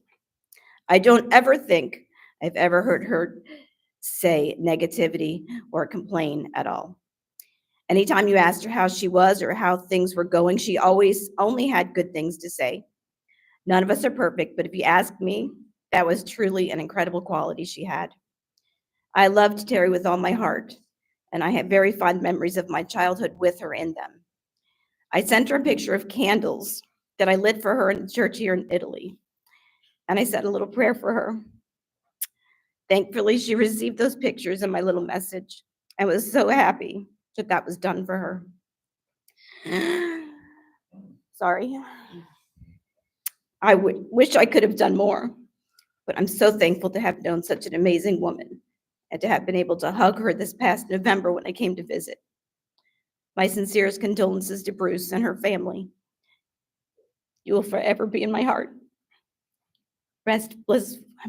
I don't ever think I've ever heard her say negativity or complain at all. Anytime you asked her how she was or how things were going, she always only had good things to say. None of us are perfect, but if you ask me, that was truly an incredible quality she had. I loved Terry with all my heart, and I have very fond memories of my childhood with her in them. I sent her a picture of candles that I lit for her in the church here in Italy, and I said a little prayer for her. Thankfully, she received those pictures and my little message and was so happy that that was done for her. Sorry. I wish I could have done more, but I'm so thankful to have known such an amazing woman and to have been able to hug her this past November when I came to visit. My sincerest condolences to Bruce and her family. You will forever be in my heart. Rest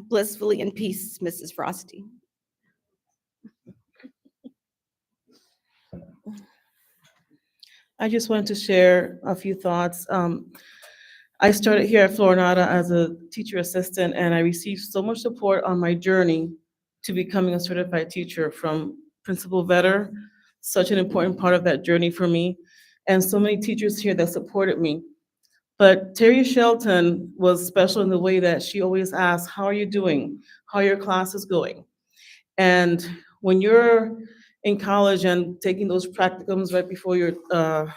blissfully in peace, Mrs. Frosty. I just wanted to share a few thoughts. I started here at Florinata as a teacher assistant, and I received so much support on my journey to becoming a certified teacher from Principal Vetter, such an important part of that journey for me, and so many teachers here that supported me. But Terri Chelton was special in the way that she always asked, how are you doing? How are your classes going? And when you're in college and taking those practicums right before your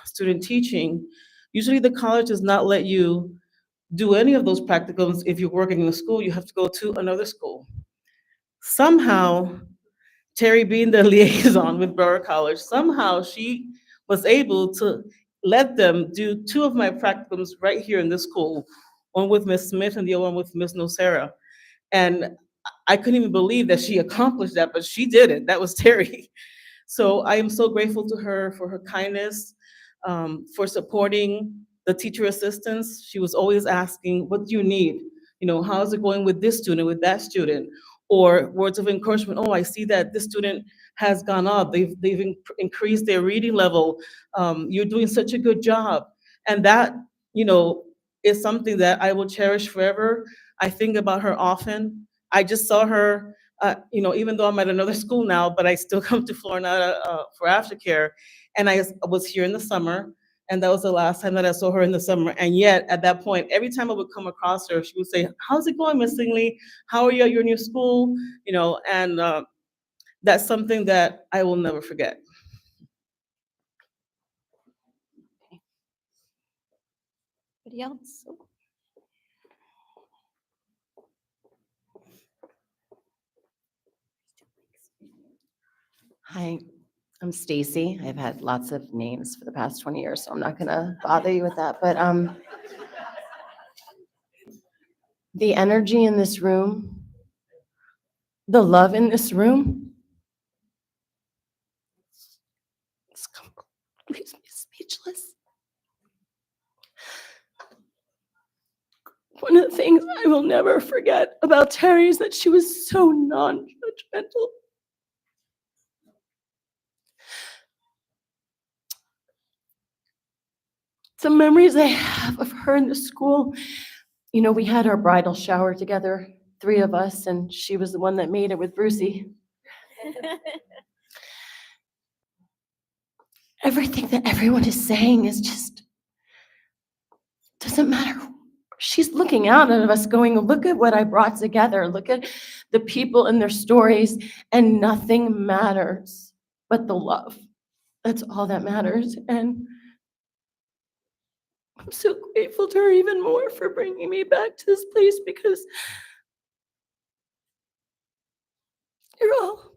student teaching, usually the college does not let you do any of those practicums. If you're working in a school, you have to go to another school. Somehow, Terri being the liaison with Broward College, somehow she was able to let them do 2 of my practicums right here in this school, one with Ms. Smith and the other one with Ms. Nocera. And I couldn't even believe that she accomplished that, but she did it. That was Terri. So I am so grateful to her for her kindness, for supporting the teacher assistants. She was always asking, what do you need? How's it going with this student, with that student? Or words of encouragement, oh, I see that this student has gone up. They've increased their reading level. You're doing such a good job. And that, is something that I will cherish forever. I think about her often. I just saw her, even though I'm at another school now, but I still come to Florinata for aftercare. And I was here in the summer, and that was the last time that I saw her in the summer. And yet, at that point, every time I would come across her, she would say, "How's it going, Miss Lingley? How are you at your new school?" And that's something that I will never forget. Anybody else? Hi, I'm Stacy. I've had lots of names for the past 20 years, so I'm not gonna bother you with that. But the energy in this room, the love in this room, leaves me speechless. One of the things I will never forget about Terri is that she was so non-judgmental. Some memories I have of her in the school, we had our bridal shower together, 3 of us, and she was the one that made it with Brucey. Everything that everyone is saying is just, doesn't matter. She's looking out at us going, look at what I brought together. Look at the people and their stories, and nothing matters but the love. That's all that matters. And I'm so grateful to her even more for bringing me back to this place, because you're all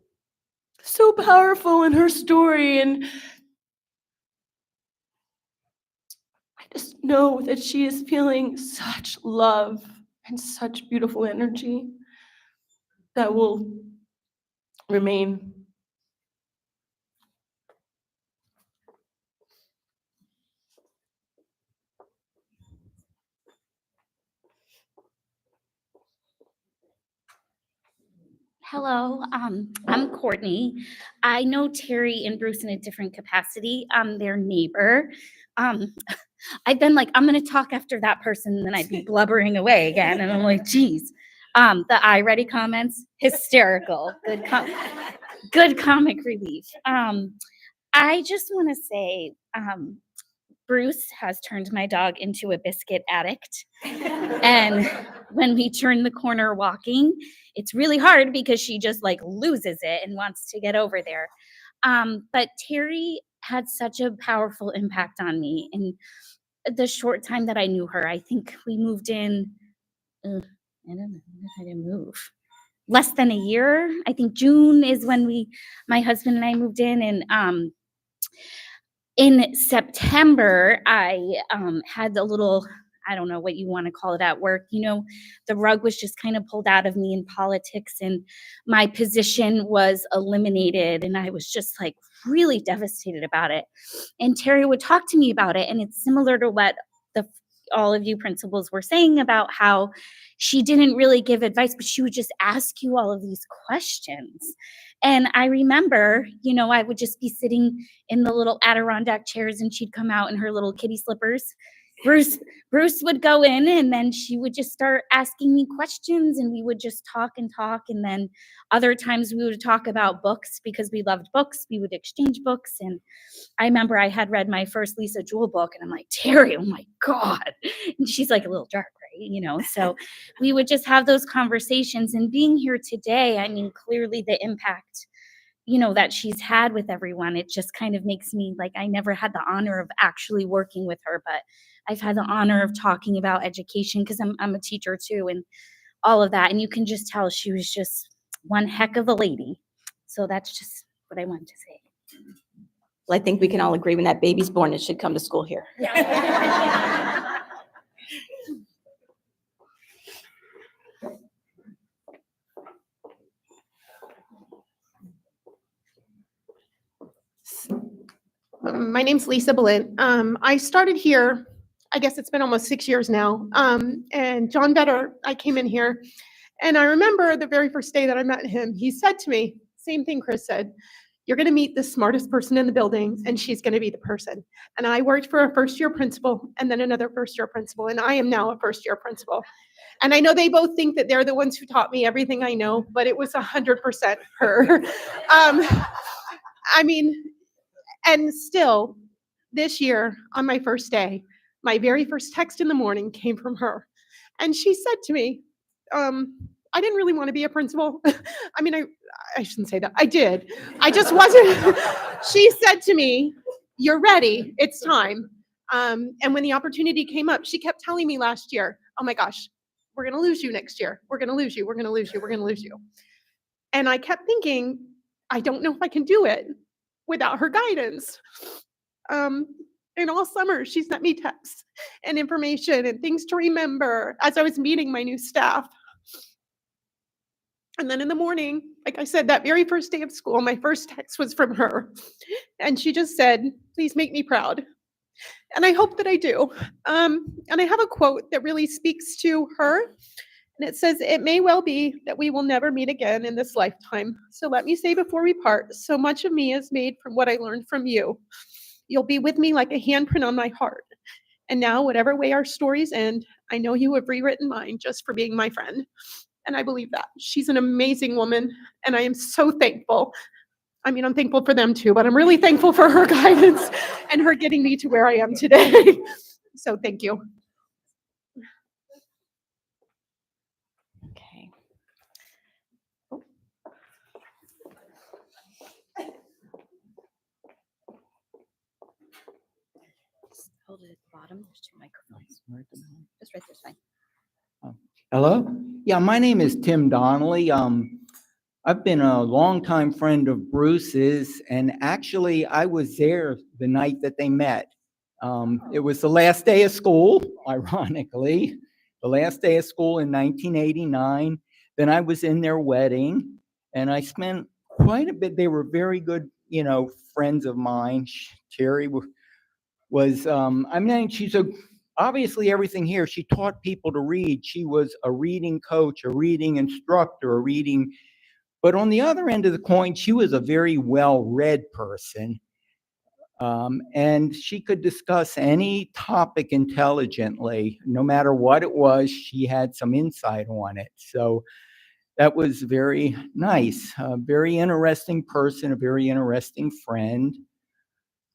so powerful in her story. And I just know that she is feeling such love and such beautiful energy that will remain. Hello, I'm Courtney. I know Terry and Bruce in a different capacity. I'm their neighbor. I've been like, I'm gonna talk after that person, and then I'd be blubbering away again, and I'm like, geez. The I ready comments, hysterical. Good comic relief. I just want to say, Bruce has turned my dog into a biscuit addict. And when we turn the corner walking, it's really hard because she just like loses it and wants to get over there. But Terri had such a powerful impact on me in the short time that I knew her. I think we moved in, I don't know if I didn't move. Less than a year. I think June is when my husband and I moved in, and in September, I had a little, I don't know what you want to call it at work. The rug was just kind of pulled out of me in politics, and my position was eliminated, and I was just like really devastated about it. And Terri would talk to me about it, and it's similar to what all of you principals were saying about how she didn't really give advice, but she would just ask you all of these questions. And I remember, I would just be sitting in the little Adirondack chairs, and she'd come out in her little kitty slippers. Bruce would go in, and then she would just start asking me questions, and we would just talk and talk. And then other times we would talk about books because we loved books. We would exchange books. And I remember I had read my first Lisa Jewell book, and I'm like, Terri, oh my God. And she's like a little dark, right? So we would just have those conversations. And being here today, I mean, clearly the impact, that she's had with everyone, it just kind of makes me like, I never had the honor of actually working with her, but I've had the honor of talking about education because I'm a teacher too, and all of that. And you can just tell she was just one heck of a lady. So that's just what I wanted to say. Well, I think we can all agree when that baby's born, it should come to school here. My name's Lisa Balint. I started here, I guess it's been almost 6 years now. And John Vetter, I came in here, and I remember the very first day that I met him, he said to me, same thing Chris said, you're going to meet the smartest person in the building, and she's going to be the person. And I worked for a first-year principal and then another first-year principal, and I am now a first-year principal. And I know they both think that they're the ones who taught me everything I know, but it was 100% her. I mean, and still, this year, on my first day, my very first text in the morning came from her. And she said to me, I didn't really want to be a principal. I mean, I shouldn't say that. I did. I just wasn't. She said to me, you're ready. It's time. And when the opportunity came up, she kept telling me last year, oh my gosh, we're going to lose you next year. We're going to lose you. We're going to lose you. We're going to lose you. And I kept thinking, I don't know if I can do it without her guidance. And all summer, she sent me texts and information and things to remember as I was meeting my new staff. And then in the morning, like I said, that very first day of school, my first text was from her. And she just said, please make me proud. And I hope that I do. And I have a quote that really speaks to her. And it says, it may well be that we will never meet again in this lifetime. So let me say before we part, so much of me is made from what I learned from you. You'll be with me like a handprint on my heart. And now, whatever way our stories end, I know you have rewritten mine just for being my friend. And I believe that. She's an amazing woman, and I am so thankful. I mean, I'm thankful for them too, but I'm really thankful for her guidance and her getting me to where I am today. So thank you. Okay. Just hold it at the bottom. There's two microphones. Just right there's fine. Hello? Yeah, my name is Tim Donnelly. I've been a longtime friend of Bruce's, and actually I was there the night that they met. It was the last day of school, ironically, the last day of school in 1989. Then I was in their wedding, and I spent quite a bit. They were very good, friends of mine. Terri was, I mean, obviously everything here, she taught people to read. She was a reading coach, a reading instructor, but on the other end of the coin, she was a very well-read person. And she could discuss any topic intelligently, no matter what it was, she had some insight on it. So that was very nice, a very interesting person, a very interesting friend.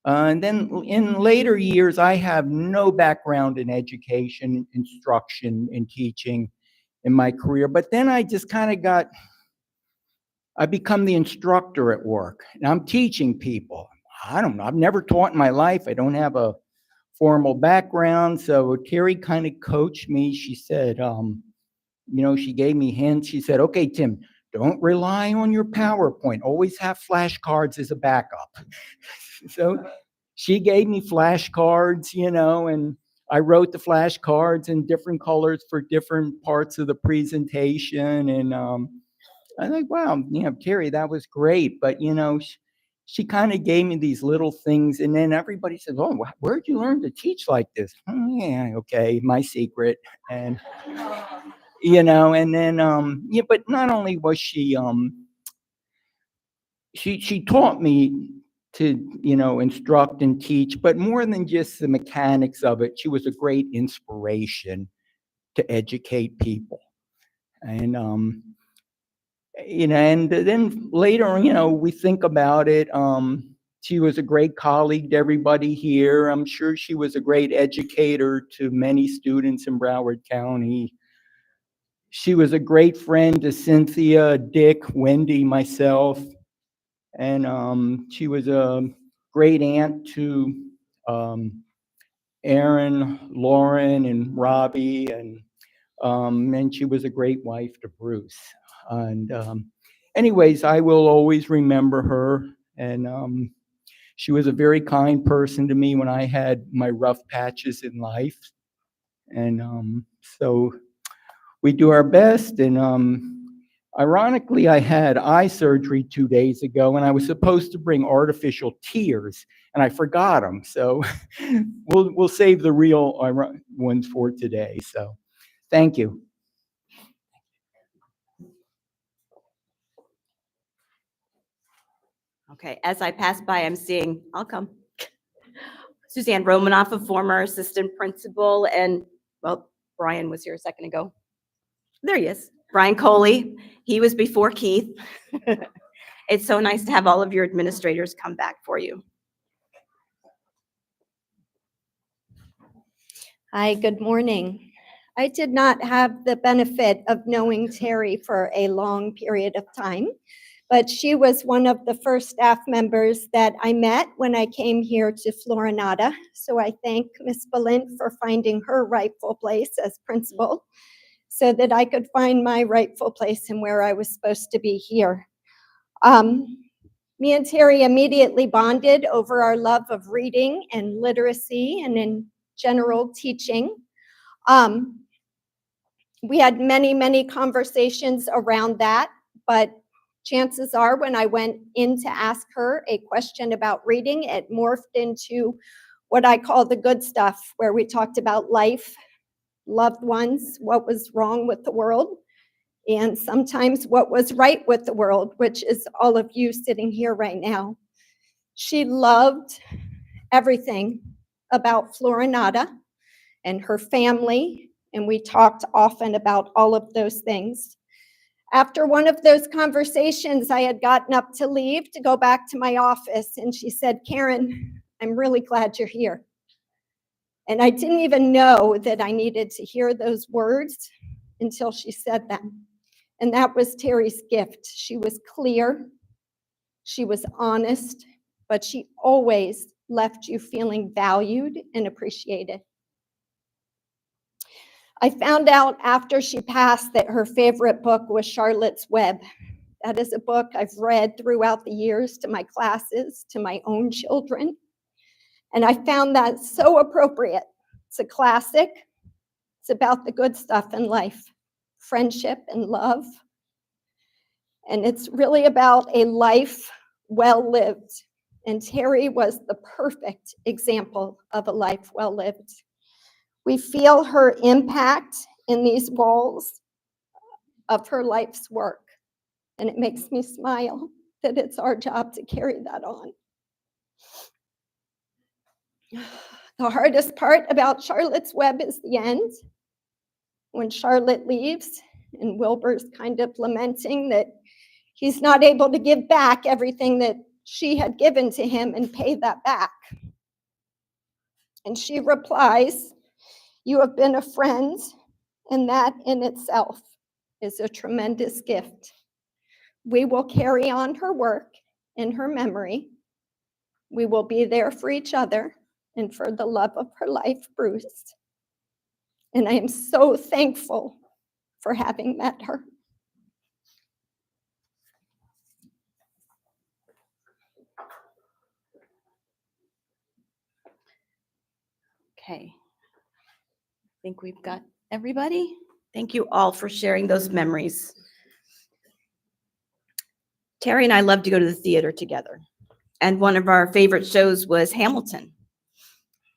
And then in later years, I have no background in education, instruction, and teaching in my career. But then I just kind of I become the instructor at work. And I'm teaching people. I don't know. I've never taught in my life. I don't have a formal background. So Terri kind of coached me. She said, she gave me hints. She said, okay, Tim, don't rely on your PowerPoint. Always have flashcards as a backup. So she gave me flashcards, and I wrote the flashcards in different colors for different parts of the presentation. And I think, wow, Terri, that was great. But, she kind of gave me these little things. And then everybody says, oh, where'd you learn to teach like this? Oh, yeah, okay, my secret. And, and then, but not only was she taught me to, instruct and teach, but more than just the mechanics of it, she was a great inspiration to educate people. And, and then later, we think about it. She was a great colleague to everybody here. I'm sure she was a great educator to many students in Broward County. She was a great friend to Cynthia, Dick, Wendy, myself. And she was a great aunt to Aaron, Lauren, and Robbie, and she was a great wife to Bruce. And anyways, I will always remember her. And she was a very kind person to me when I had my rough patches in life. And so we do our best. And ironically, I had eye surgery 2 days ago, and I was supposed to bring artificial tears, and I forgot them. So we'll save the real ones for today. So thank you. Okay, as I pass by, I'm seeing, I'll come. Suzanne Romanoff, a former assistant principal, and, well, Brian was here a second ago. There he is, Brian Coley. He was before Keith. It's so nice to have all of your administrators come back for you. Hi, good morning. I did not have the benefit of knowing Terri for a long period of time, but she was one of the first staff members that I met when I came here to Florinata. So I thank Ms. Balint for finding her rightful place as principal so that I could find my rightful place and where I was supposed to be here. Me and Terri immediately bonded over our love of reading and literacy and in general teaching. We had many, many conversations around that, but chances are when I went in to ask her a question about reading, it morphed into what I call the good stuff, where we talked about life, loved ones, what was wrong with the world, and sometimes what was right with the world, which is all of you sitting here right now. She loved everything about Florinata and her family, and we talked often about all of those things. After one of those conversations, I had gotten up to leave to go back to my office, and she said, "Karen, I'm really glad you're here." And I didn't even know that I needed to hear those words until she said them. And that was Terri's gift. She was clear, she was honest, but she always left you feeling valued and appreciated. I found out after she passed that her favorite book was Charlotte's Web. That is a book I've read throughout the years to my classes, to my own children. And I found that so appropriate. It's a classic. It's about the good stuff in life, friendship and love. And it's really about a life well lived. And Terri was the perfect example of a life well lived. We feel her impact in these walls of her life's work. And it makes me smile that it's our job to carry that on. The hardest part about Charlotte's Web is the end. When Charlotte leaves and Wilbur's kind of lamenting that he's not able to give back everything that she had given to him and pay that back. And she replies, "You have been a friend, and that in itself is a tremendous gift. We will carry on her work in her memory. We will be there for each other and for the love of her life, Bruce. And I am so thankful for having met her." Okay. I think we've got everybody. Thank you all for sharing those memories. Terri and I love to go to the theater together. And one of our favorite shows was Hamilton.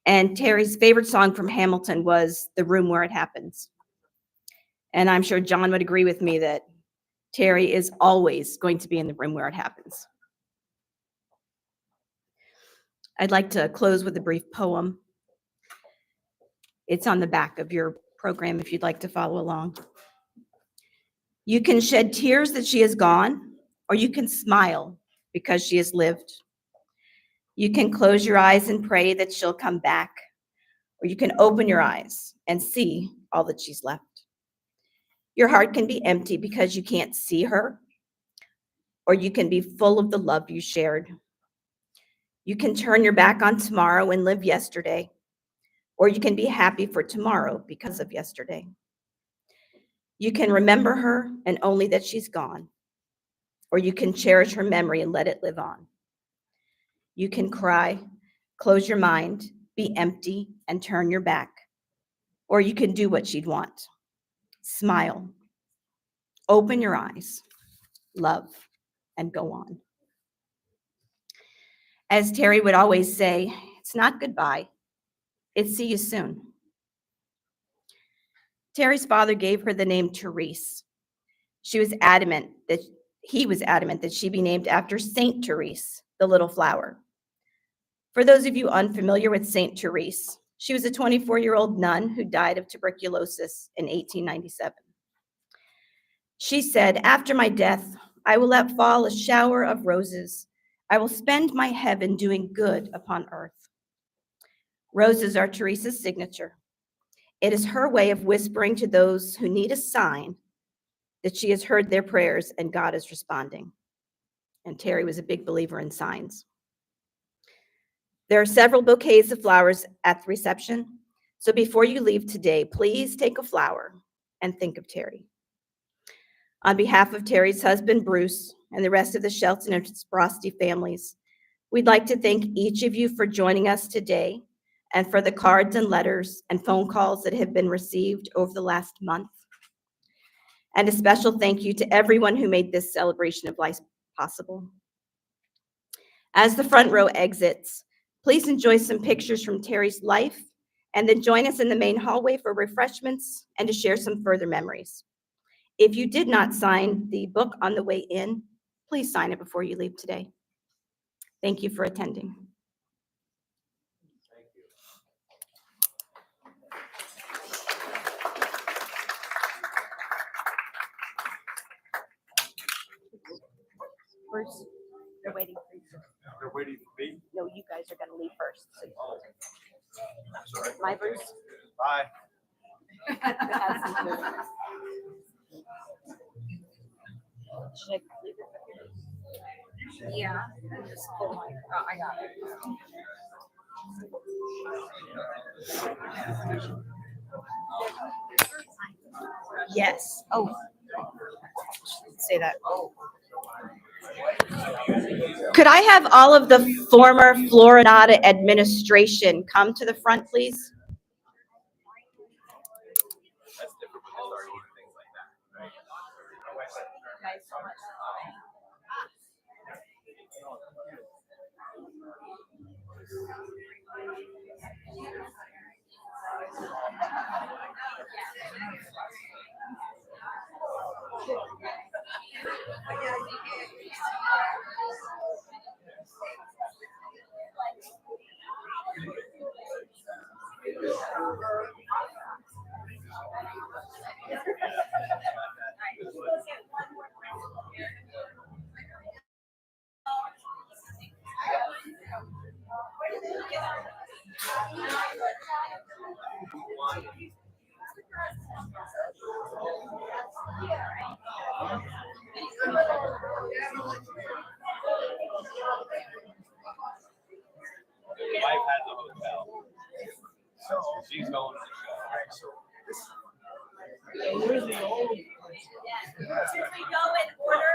And Terri's favorite song from Hamilton was "The Room Where It Happens." And I'm sure John would agree with me that Terri is always going to be in the room where it happens. I'd like to close with a brief poem. It's on the back of your program if you'd like to follow along. You can shed tears that she is gone, or you can smile because she has lived. You can close your eyes and pray that she'll come back, or you can open your eyes and see all that she's left. Your heart can be empty because you can't see her, or you can be full of the love you shared. You can turn your back on tomorrow and live yesterday, or you can be happy for tomorrow because of yesterday. You can remember her and only that she's gone, or you can cherish her memory and let it live on. You can cry, close your mind, be empty, and turn your back, or you can do what she'd want. Smile, open your eyes, love, and go on. As Terri would always say, it's not goodbye, it's see you soon. Terri's father gave her the name Therese. He was adamant that she be named after Saint Therese, the little flower. For those of you unfamiliar with Saint Therese, she was a 24-year-old nun who died of tuberculosis in 1897. She said, "After my death, I will let fall a shower of roses. I will spend my heaven doing good upon earth." Roses are Teresa's signature. It is her way of whispering to those who need a sign that she has heard their prayers and God is responding. And Terry was a big believer in signs. There are several bouquets of flowers at the reception, so before you leave today, please take a flower and think of Terry. On behalf of Terry's husband, Bruce, and the rest of the Shelton and Sprosty families, we'd like to thank each of you for joining us today and for the cards and letters and phone calls that have been received over the last month. And a special thank you to everyone who made this celebration of life possible. As the front row exits, please enjoy some pictures from Terry's life and then join us in the main hallway for refreshments and to share some further memories. If you did not sign the book on the way in, please sign it before you leave today. Thank you for attending. Bruce, they're waiting for you. They're waiting for me. No, you guys are gonna leave first. My Bruce. Bye. Should I leave it? Yeah. Just pull my, I got it. Yes. Oh. Say that. Could I have all of the former Florinata administration come to the front, please? Wife has a hotel. So she's going to the show. Should we go in order?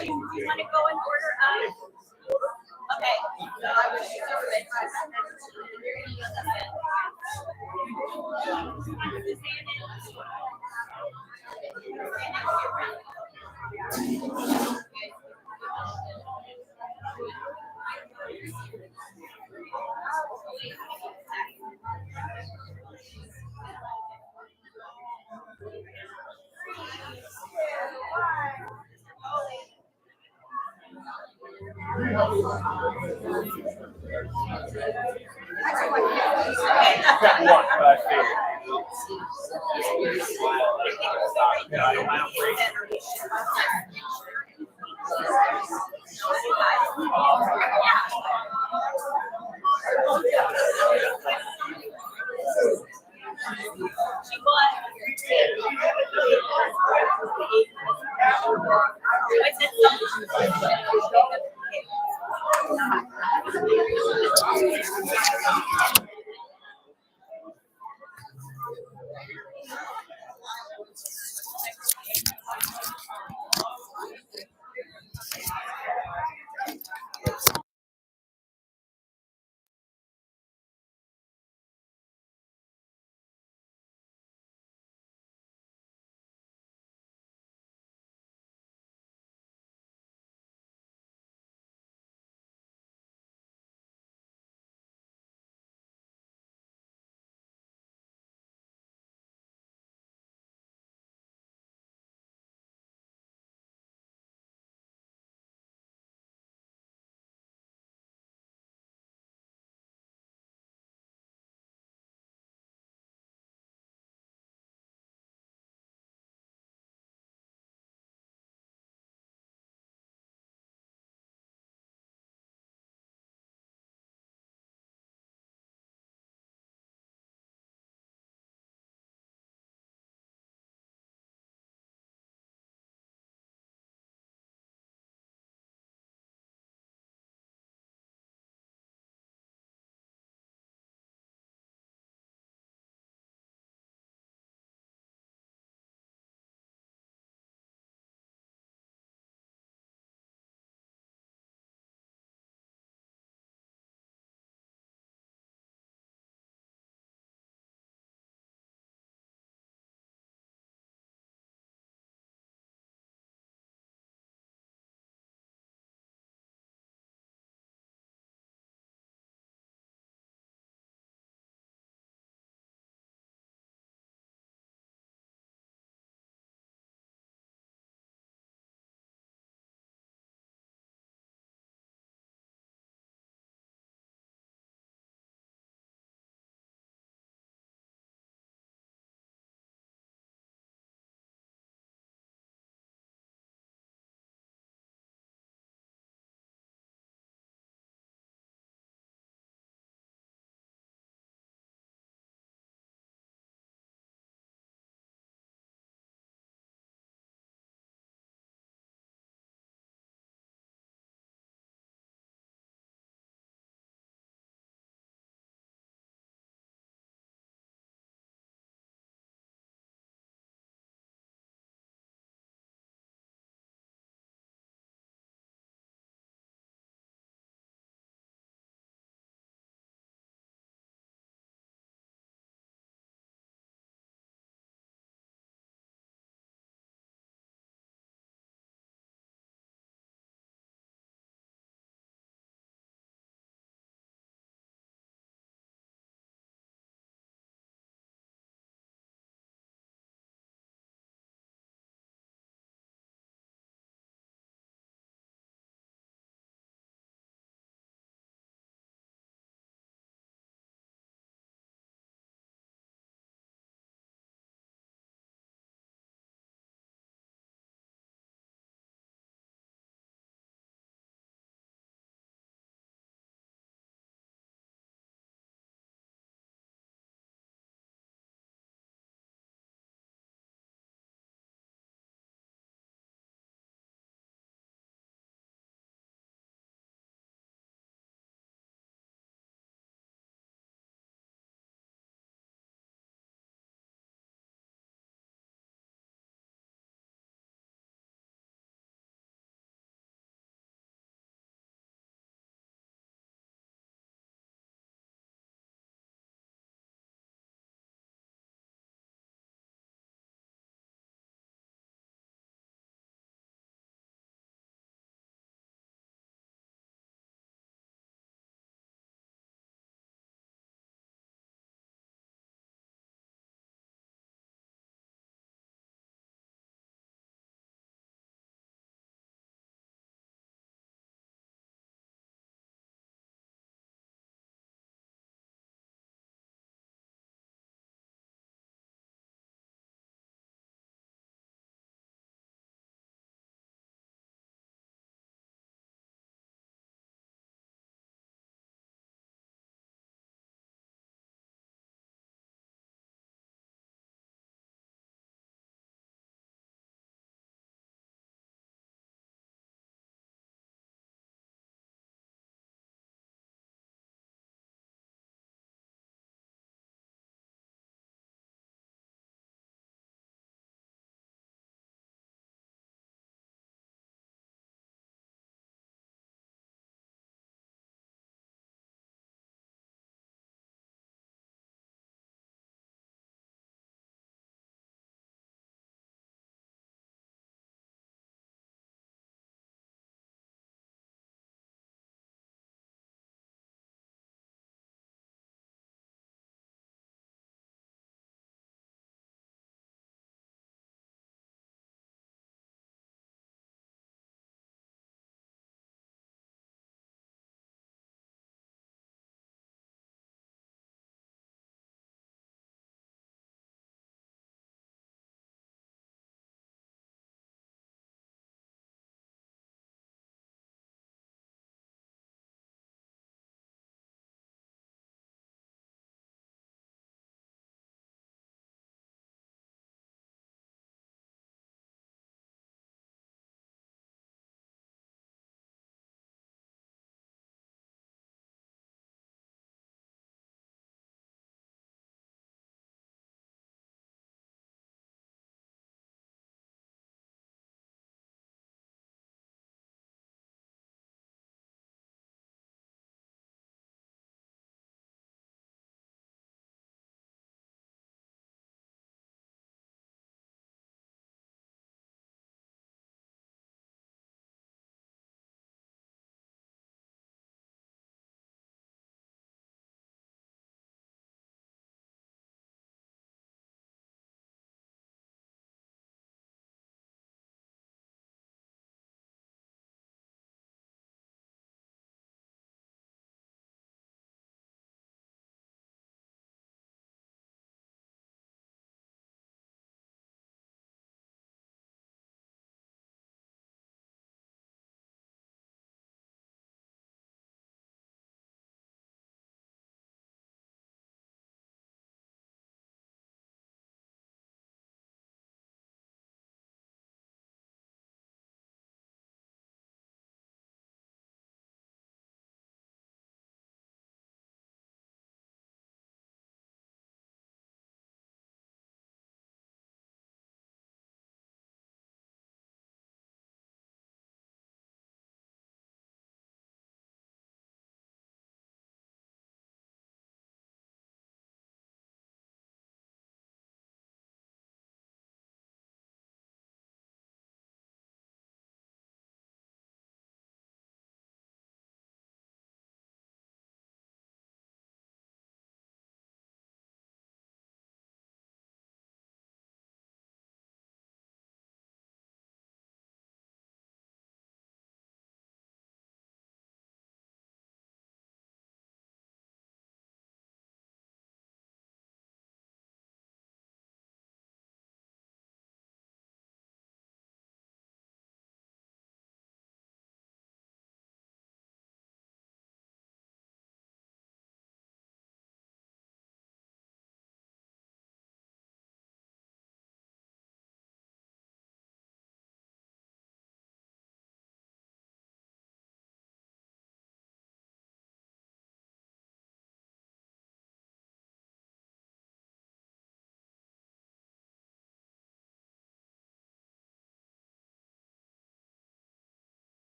You want to go in order? Okay.